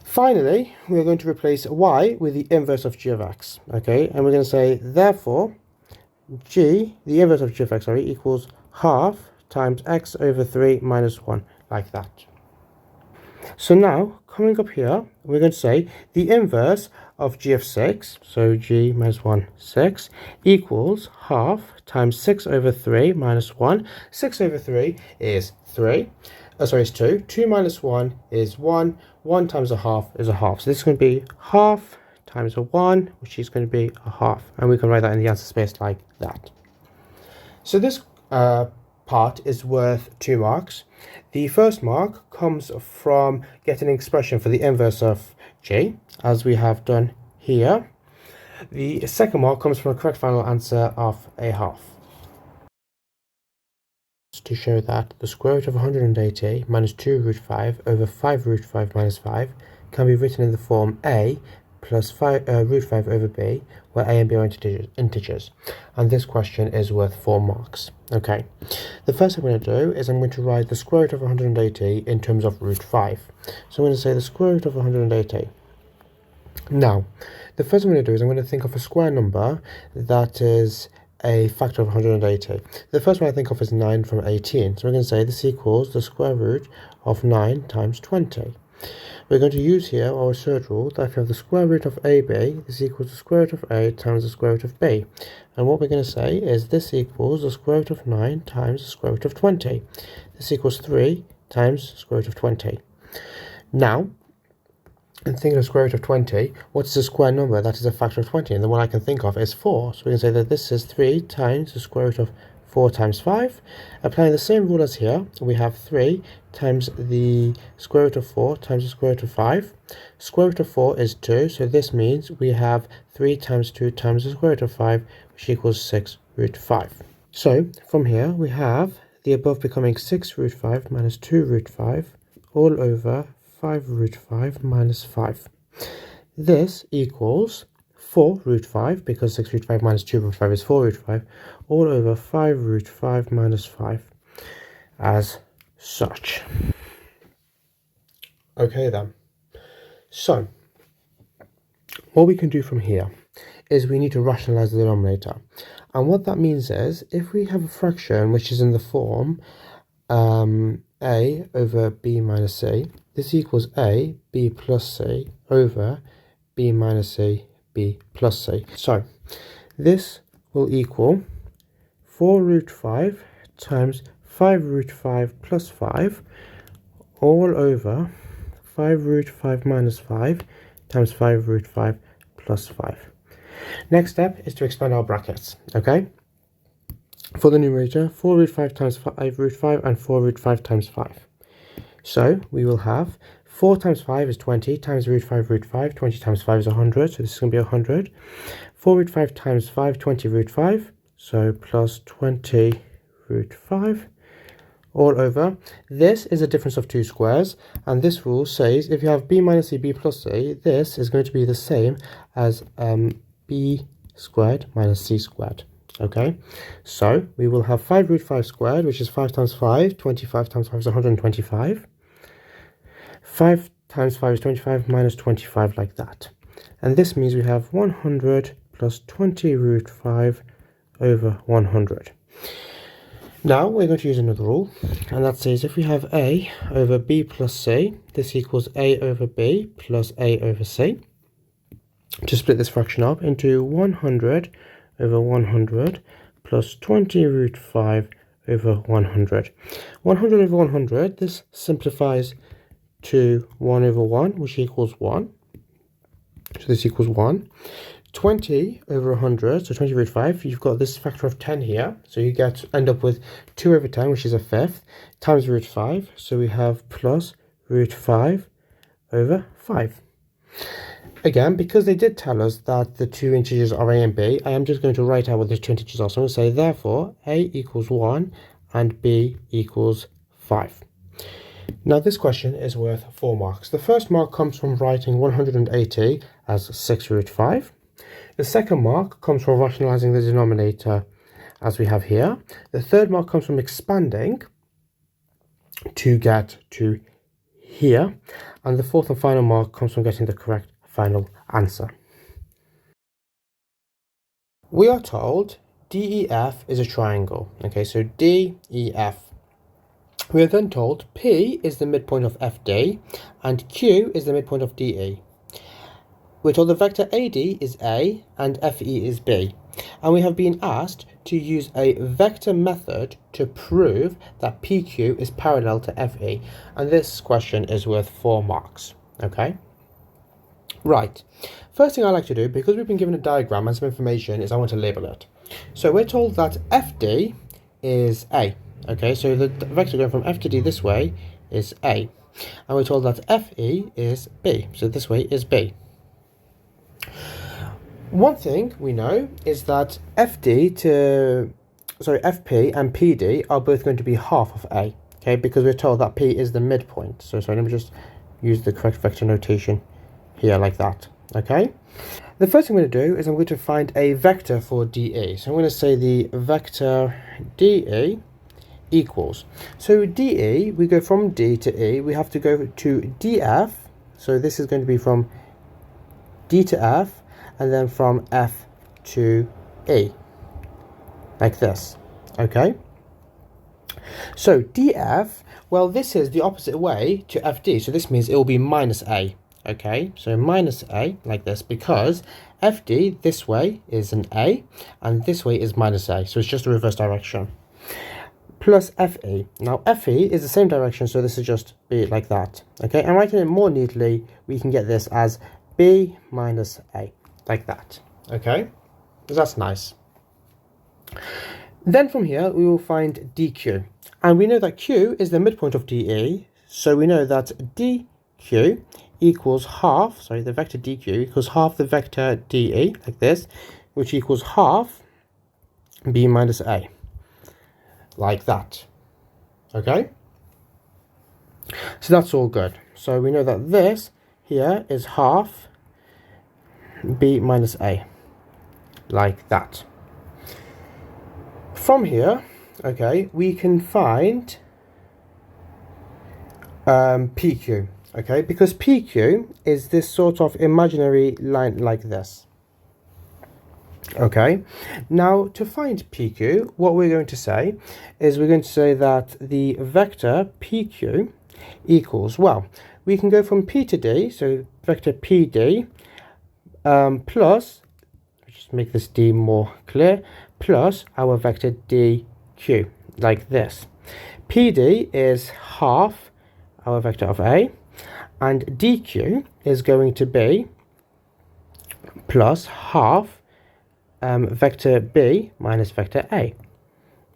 Finally, we're going to replace y with the inverse of g of x, okay, and we're going to say therefore the inverse of g of x, equals half times x over 3 minus 1, like that. So now, coming up here, we're going to say the inverse of g of 6, so g minus 1, 6, equals half times 6 over 3 minus 1. 6 over 3 is 3. Is 2. 2 minus 1 is 1. 1 times a half is a half. So this is going to be half times a 1, which is going to be a half. And we can write that in the answer space like that. So this part is worth 2 marks. The first mark comes from getting an expression for the inverse of g, as we have done here. The second mark comes from a correct final answer of a half. To show that the square root of 180 minus 2 root 5 over 5 root 5 minus 5 can be written in the form a plus root 5 over b, where a and b are integers. And this question is worth 4 marks. Okay, the first thing I'm going to do is I'm going to write the square root of 180 in terms of root 5. So I'm going to say the square root of 180. Now, the first thing I'm going to do is I'm going to think of a square number that is a factor of 180. The first one I think of is 9 from 18. So we're going to say this equals the square root of 9 times 20. We're going to use here our surd rule that if you have the square root of AB, this equals the square root of A times the square root of B. And what we're going to say is this equals the square root of 9 times the square root of 20. This equals 3 times the square root of 20. Now, in thinking of square root of 20, what is a square number that is a factor of 20? And the one I can think of is 4. So we can say that this is 3 times the square root of 4 times 5. Applying the same rule as here, we have 3 times the square root of 4 times the square root of 5. Square root of 4 is 2, so this means we have 3 times 2 times the square root of 5, which equals 6 root 5. So from here, we have the above becoming 6 root 5 minus 2 root 5 all over 5 root 5 minus 5. This equals 4 root 5, because 6 root 5 minus 2 root 5 is 4 root 5, all over 5 root 5 minus 5 as such. Okay then. So, what we can do from here is we need to rationalize the denominator. And what that means is, if we have a fraction which is in the form a over b minus c, this equals a, b plus c, over b minus c, b plus c. So, this will equal 4 root 5 times 5 root 5 plus 5, all over 5 root 5 minus 5 times 5 root 5 plus 5. Next step is to expand our brackets, okay? For the numerator, 4 root 5 times 5 root 5 and 4 root 5 times 5. So we will have 4 times 5 is 20 times root 5, 20 times 5 is 100, so this is going to be 100. 4 root 5 times 5, 20 root 5, so plus 20 root 5, all over. This is a difference of two squares, and this rule says if you have b minus c, b plus c, this is going to be the same as b squared minus c squared. Okay, so we will have 5 root 5 squared, which is 5 times 5, 25 times 5 is 125. 5 times 5 is 25 minus 25, like that. And this means we have 100 plus 20 root 5 over 100. Now we're going to use another rule, and that says if we have a over b plus c, this equals a over b plus a over c. To split this fraction up into 100 over 100 plus 20 root 5 over 100. 100 over 100, this simplifies to 1 over 1, which equals 1. So this equals 1. 20 over 100, so 20 root 5, you've got this factor of 10 here, so you end up with 2 over 10, which is a fifth, times root 5, so we have plus root 5 over 5. Again, because they did tell us that the two integers are a and b, I am just going to write out what the two integers are. So I'm going to say, therefore, a equals 1 and b equals 5. Now this question is worth 4 marks. The first mark comes from writing 180 as 6 root 5. The second mark comes from rationalizing the denominator as we have here. The third mark comes from expanding to get to here. And the fourth and final mark comes from getting the correct final answer. We are told DEF is a triangle. Okay, so DEF. We are then told P is the midpoint of FD and Q is the midpoint of DE. We're told the vector AD is A and FE is B. And we have been asked to use a vector method to prove that PQ is parallel to FE. And this question is worth 4 marks. Okay? Right. First thing I like to do, because we've been given a diagram and some information, is I want to label it. So we're told that FD is A. Okay, so the vector going from F to D this way is A. And we're told that FE is B. So this way is B. One thing we know is that FP and PD are both going to be half of A. Okay, because we're told that P is the midpoint. So sorry, let me just use the correct vector notation here like that. Okay. the first thing I'm going to do is I'm going to find a vector for dE. So I'm going to say the vector dE equals. So dE, we go from D to E, we have to go to dF. So this is going to be from D to F, and then from F to E, like this. Okay? So dF, well, this is the opposite way to FD, so this means it will be minus A. Okay, so minus A, like this, because FD this way is an A, and this way is minus A, so it's just a reverse direction. Plus FE. Now FE is the same direction, so this is just be like that. Okay, and writing it more neatly, we can get this as B minus A, like that. Okay, so that's nice. Then from here, we will find dQ. And we know that Q is the midpoint of dE, so we know that dQ equals half, sorry, the vector dQ equals half the vector dE, like this, which equals half B minus A, like that. Okay? So that's all good. So we know that this here is half B minus A, like that. From here, okay, we can find PQ, okay, because PQ is this sort of imaginary line like this. Okay, now to find PQ, what we're going to say is we're going to say that the vector PQ equals, well, we can go from P to D, so vector PD plus, just make this D more clear, plus our vector dQ, like this. PD is half our vector of A, and dQ is going to be plus half vector B minus vector A,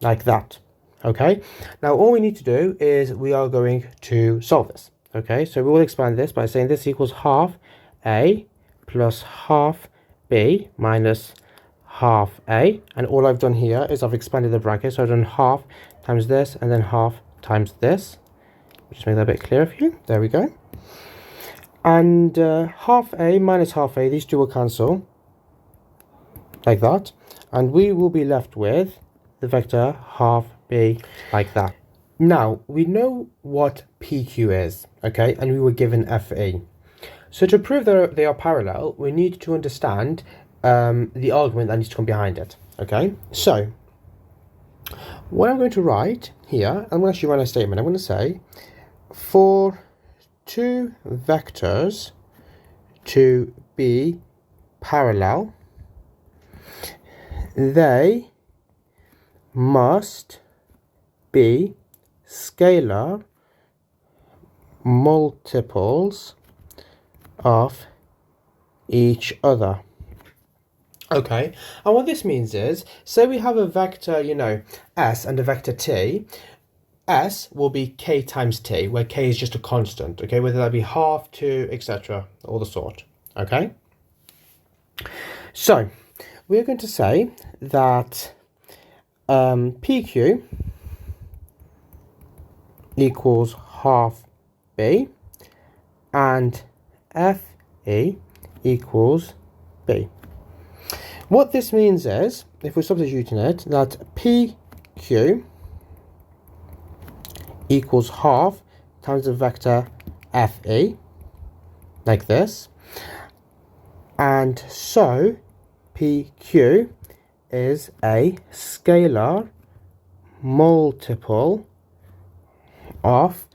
like that. Okay, now all we need to do is we are going to solve this. Okay, so we will expand this by saying this equals half A plus half B minus half A, and all I've done here is I've expanded the bracket, so I've done half times this and then half times this. Just make that a bit clearer for you. There we go. And half A minus half A, these two will cancel, like that, and we will be left with the vector half B, like that. Now we know what PQ is, okay, and we were given FE. So to prove that they are parallel, we need to understand the argument that needs to come behind it. Okay, so what I'm going to write here, I'm going to actually write a statement. I'm going to say for two vectors to be parallel, they must be scalar multiples of each other. Okay, and what this means is, say we have a vector, you know, S and a vector T. S will be K times T, where K is just a constant, okay, whether that be half, 2, etc., all the sort, okay? So, we're going to say that PQ equals half B and FE equals B. What this means is, if we're substituting it, that PQ equals half times the vector FE, like this, and so PQ is a scalar multiple of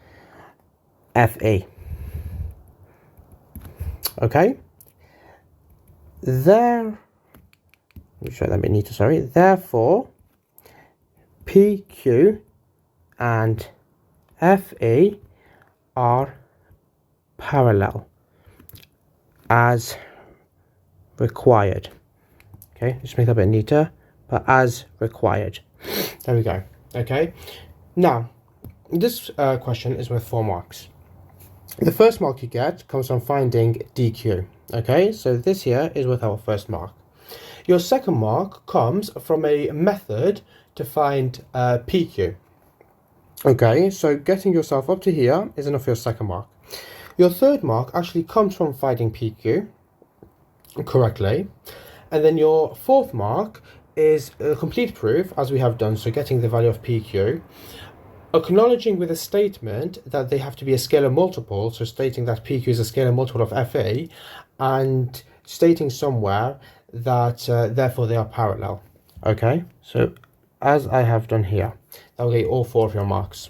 FE. Okay, let me show that a bit neater, sorry. Therefore, PQ and FE are parallel as required. Okay, just make that a bit neater, but as required. There we go. Okay, now this question is worth 4 marks. The first mark you get comes from finding dq. Okay, so this here is worth our first mark. Your second mark comes from a method to find PQ. Okay, so getting yourself up to here is enough for your second mark. Your third mark actually comes from finding PQ. correctly. And then your fourth mark is a complete proof, as we have done, so getting the value of PQ, acknowledging with a statement that they have to be a scalar multiple, so stating that PQ is a scalar multiple of FA, and stating somewhere that therefore they are parallel. Okay, so as I have done here, that will get all 4 of your marks.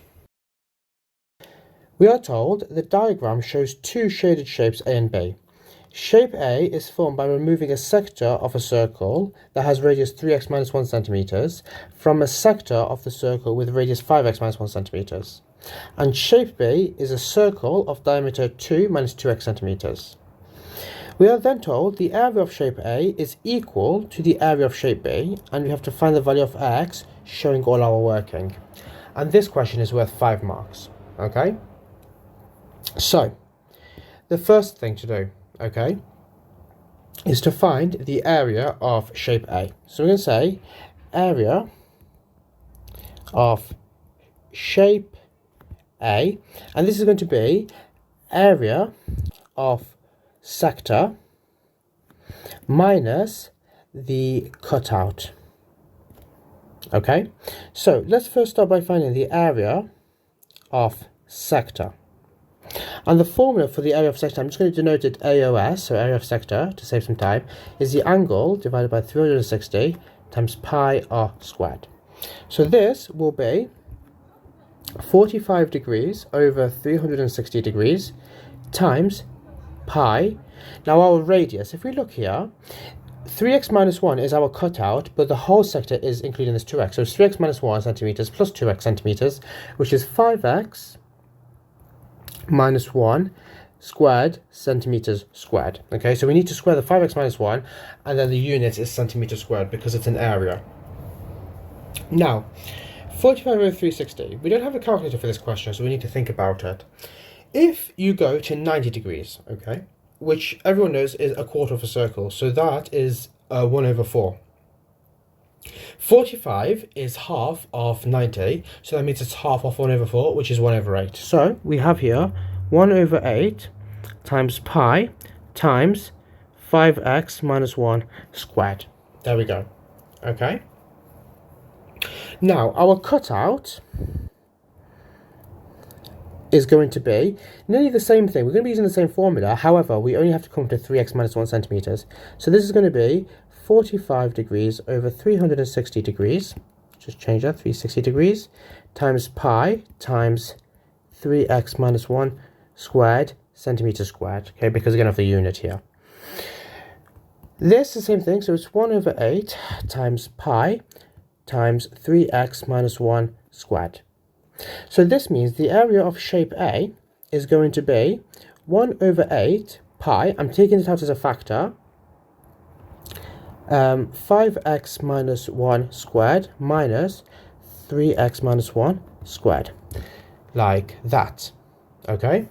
We are told the diagram shows 2 shaded shapes A and B. Shape A is formed by removing a sector of a circle that has radius 3x minus 1 centimeters from a sector of the circle with radius 5x minus 1 centimeters. And shape B is a circle of diameter 2 minus 2x centimeters. We are then told the area of shape A is equal to the area of shape B, and we have to find the value of x, showing all our working. And this question is worth 5 marks. Okay? So, the first thing to do, okay, is to find the area of shape A. So we're going to say area of shape A, and this is going to be area of sector minus the cutout. Okay, so let's first start by finding the area of sector. And the formula for the area of sector, I'm just going to denote it AOS, so area of sector, to save some time, is the angle divided by 360 times pi r squared. So this will be 45 degrees over 360 degrees times pi. Now our radius, if we look here, 3x minus 1 is our cutout, but the whole sector is including this 2x. So it's 3x minus 1 centimeters plus 2x centimeters, which is 5x minus 1 squared centimeters squared. Okay, so we need to square the 5x minus 1, and then the unit is centimeters squared because it's an area. Now, 45 over 360. We don't have a calculator for this question, so we need to think about it. If you go to 90 degrees, okay, which everyone knows is a quarter of a circle, so that is 1 over 4. 45 is half of 90, so that means it's half of 1 over 4, which is 1 over 8. So we have here 1 over 8 times pi times 5x minus 1 squared. There we go. Okay. Now, our cutout is going to be nearly the same thing. We're going to be using the same formula. However, we only have to come to 3x minus 1 centimeters. So this is going to be 45 degrees over 360 degrees. Just change that, 360 degrees, times pi times 3x minus 1 squared centimeters squared. Okay, because again of the unit here. This is the same thing. So it's 1 over 8 times pi times 3x minus 1 squared. So this means the area of shape A is going to be 1 over 8 pi, I'm taking it out as a factor, 5x minus 1 squared minus 3x minus 1 squared, like that. Okay,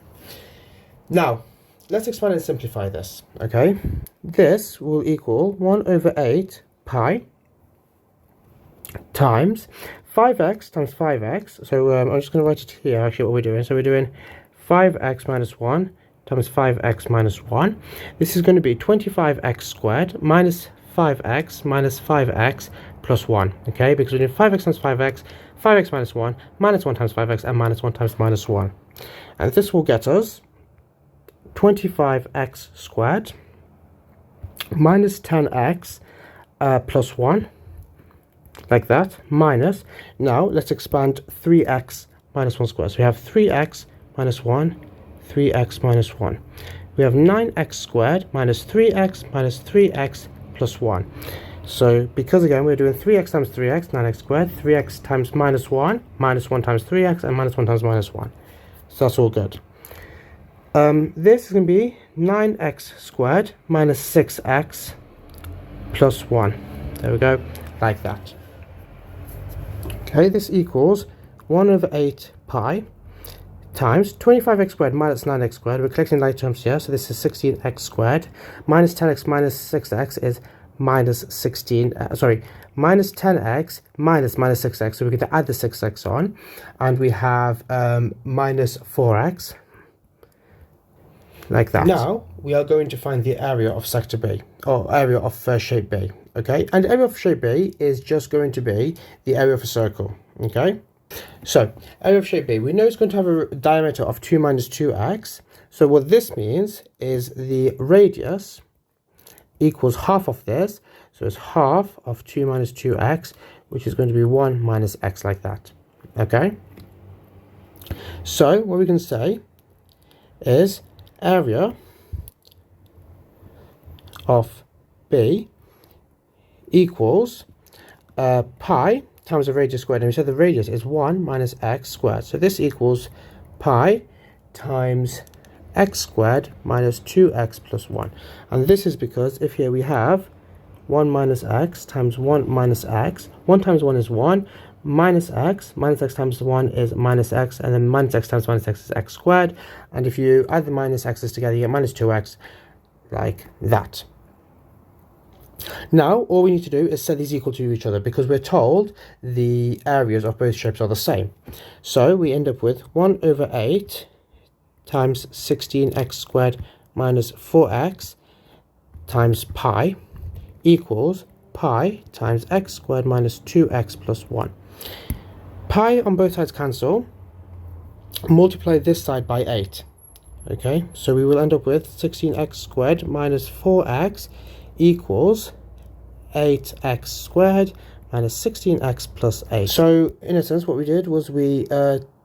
now let's expand and simplify this. Okay, this will equal 1 over 8 pi times 5x times 5x, so I'm just going to write it here, actually, what we're doing. So we're doing 5x minus 1 times 5x minus 1. This is going to be 25x squared minus 5x minus 5x plus 1, okay? Because we're doing 5x times 5x, 5x minus 1, minus 1 times 5x, and minus 1 times minus 1. And this will get us 25x squared minus 10x plus 1, like that, minus, now let's expand 3x minus 1 squared. So we have 3x minus 1, 3x minus 1. We have 9x squared minus 3x plus 1. So because again we're doing 3x times 3x, 9x squared, 3x times minus 1 times 3x, and minus 1 times minus 1. So that's all good. This is going to be 9x squared minus 6x plus 1. There we go, like that. Okay, this equals 1 over 8 pi times 25x squared minus 9x squared. We're collecting like terms here, so this is 16x squared. Minus 10x minus 6x is minus 16, minus 10x minus 6x. So we're going to add the 6x on, and we have minus 4x like that. Now we are going to find the area of sector B, or area of shape B, okay? And area of shape B is just going to be the area of a circle, okay? So area of shape B, we know it's going to have a diameter of 2 minus 2x. So what this means is the radius equals half of this. So it's half of 2 minus 2x, which is going to be 1 minus x, like that, okay? So what we can say is area of B equals pi times the radius squared, and we said the radius is 1 minus x squared. So this equals pi times x squared minus 2x plus 1. And this is because if here we have 1 minus x times 1 minus x, 1 times 1 is 1, minus x times 1 is minus x, and then minus x times minus x is x squared. And if you add the minus x's together, you get minus 2x, like that. Now, all we need to do is set these equal to each other, because we're told the areas of both shapes are the same. So we end up with 1 over 8 times 16x squared minus 4x times pi equals pi times x squared minus 2x plus 1. Pi on both sides cancel. Multiply this side by 8. Okay, so we will end up with 16x squared minus 4x equals 8x squared minus 16x plus 8. So in a sense, what we did was we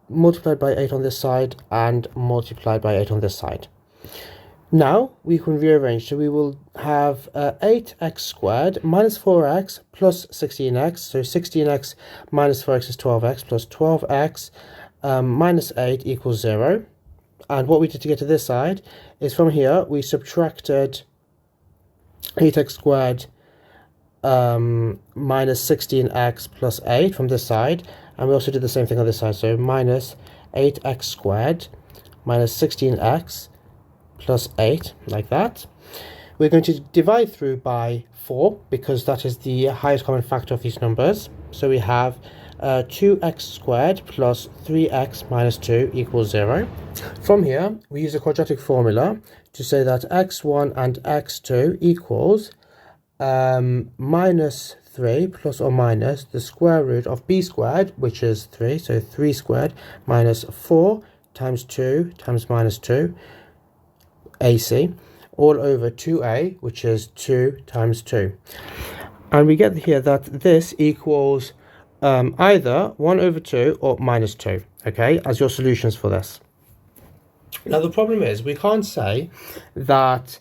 multiplied by 8 on this side and multiplied by 8 on this side. Now we can rearrange, so we will have 8x squared minus 4x plus 16x, so 16x minus 4x is 12x, plus 12x minus 8 equals 0. And what we did to get to this side is from here we subtracted 8x squared minus 16x plus 8 from this side, and we also did the same thing on this side, so minus 8x squared minus 16x plus 8, like that. We're going to divide through by 4 because that is the highest common factor of these numbers. So we have 2x squared plus 3x minus 2 equals 0. From here, we use a quadratic formula to say that x1 and x2 equals minus 3 plus or minus the square root of b squared, which is 3, so 3 squared minus 4 times 2 times minus 2 AC, all over 2a, which is 2 times 2. And we get here that this equals either 1 over 2 or minus 2, okay, as your solutions for this. Now the problem is we can't say that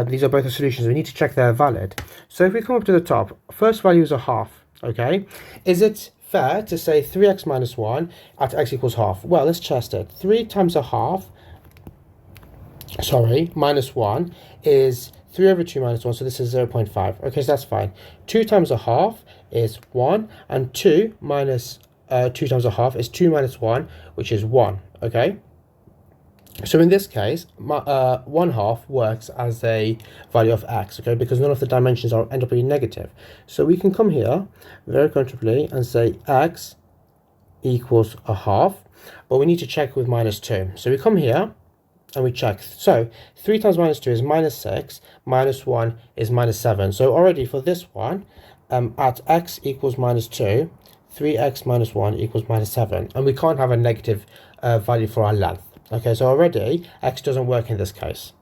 these are both the solutions. We need to check they're valid. So if we come up to the top, first values are half, okay? Is it fair to say 3x minus 1 at x equals half? Well, let's test it. 3 times a half, minus 1 is 3 over 2 minus 1, so this is 0.5. Okay, so that's fine. 2 times a half is 1, and 2 minus 2 times a half is 2 minus 1, which is 1, okay? So in this case, 1/2 works as a value of x, okay, because none of the dimensions end up being negative. So we can come here very comfortably and say x equals a half, but we need to check with minus 2. So we come here and we check. So 3 times minus 2 is minus 6, minus 1 is minus 7. So already for this one, at x equals minus 2, 3x minus 1 equals minus 7. And we can't have a negative value for our length. Okay, so already x doesn't work in this case.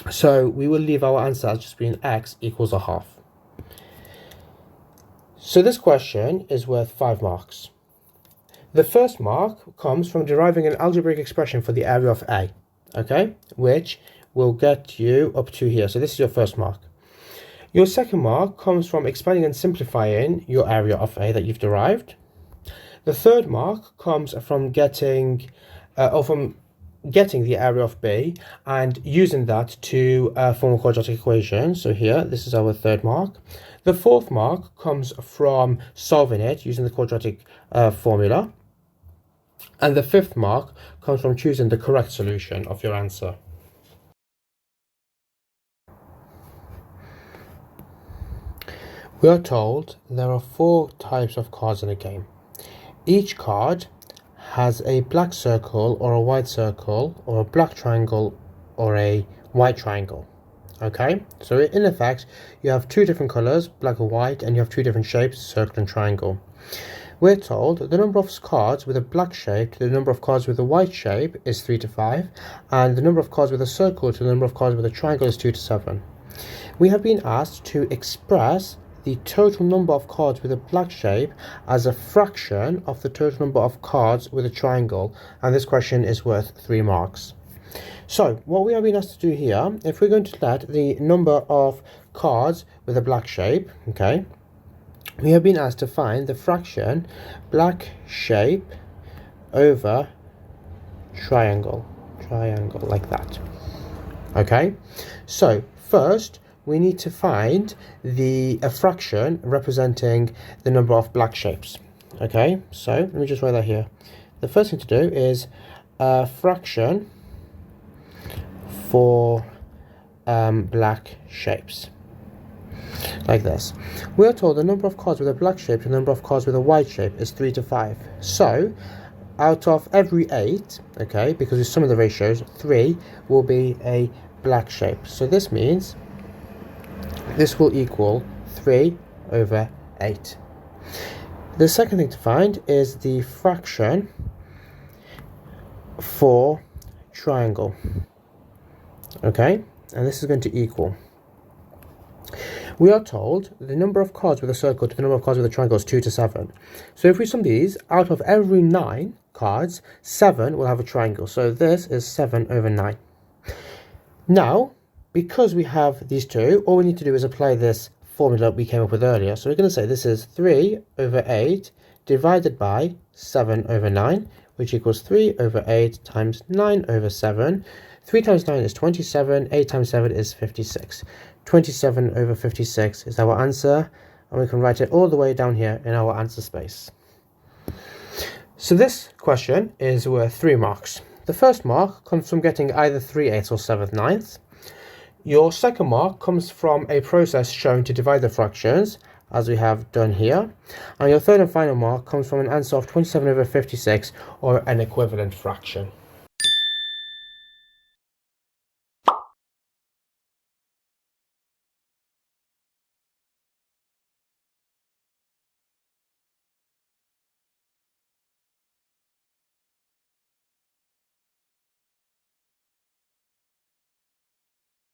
So we will leave our answer as just being x equals a half. So this question is worth 5 marks. The first mark comes from deriving an algebraic expression for the area of A, okay, which will get you up to here. So this is your first mark. Your second mark comes from expanding and simplifying your area of A that you've derived. The third mark comes from getting the area of B and using that to form a quadratic equation. So here, this is our third mark. The fourth mark comes from solving it using the quadratic formula. And the fifth mark comes from choosing the correct solution of your answer. We are told there are 4 types of cards in a game. Each card has a black circle or a white circle or a black triangle or a white triangle. Okay, so in effect you have two different colors, black and white, and you have two different shapes, circle and triangle. We're told the number of cards with a black shape to the number of cards with a white shape is 3 to 5, and the number of cards with a circle to the number of cards with a triangle is 2 to 7. We have been asked to express the total number of cards with a black shape as a fraction of the total number of cards with a triangle, and this question is worth 3 marks. So what we have been asked to do here, if we're going to let the number of cards with a black shape, okay, we have been asked to find the fraction black shape over triangle like that. Okay, so first we need to find a fraction representing the number of black shapes. Okay, so let me just write that here. The first thing to do is a fraction for black shapes, like this. We are told the number of cards with a black shape to the number of cards with a white shape is 3 to 5. So out of every 8, okay, because we sum of the ratios, 3 will be a black shape. So this means this will equal 3 over 8. The second thing to find is the fraction for triangle. Okay, and this is going to equal, we are told the number of cards with a circle to the number of cards with a triangle is 2 to 7. So if we sum these, out of every 9 cards, 7 will have a triangle. So this is 7 over 9. Now, because we have these two, all we need to do is apply this formula we came up with earlier. So we're going to say this is 3 over 8 divided by 7 over 9, which equals 3 over 8 times 9 over 7. 3 times 9 is 27, 8 times 7 is 56. 27 over 56 is our answer, and we can write it all the way down here in our answer space. So this question is worth 3 marks. The first mark comes from getting either 3/8 or 7/9. Your second mark comes from a process shown to divide the fractions, as we have done here. And your third and final mark comes from an answer of 27 over 56, or an equivalent fraction.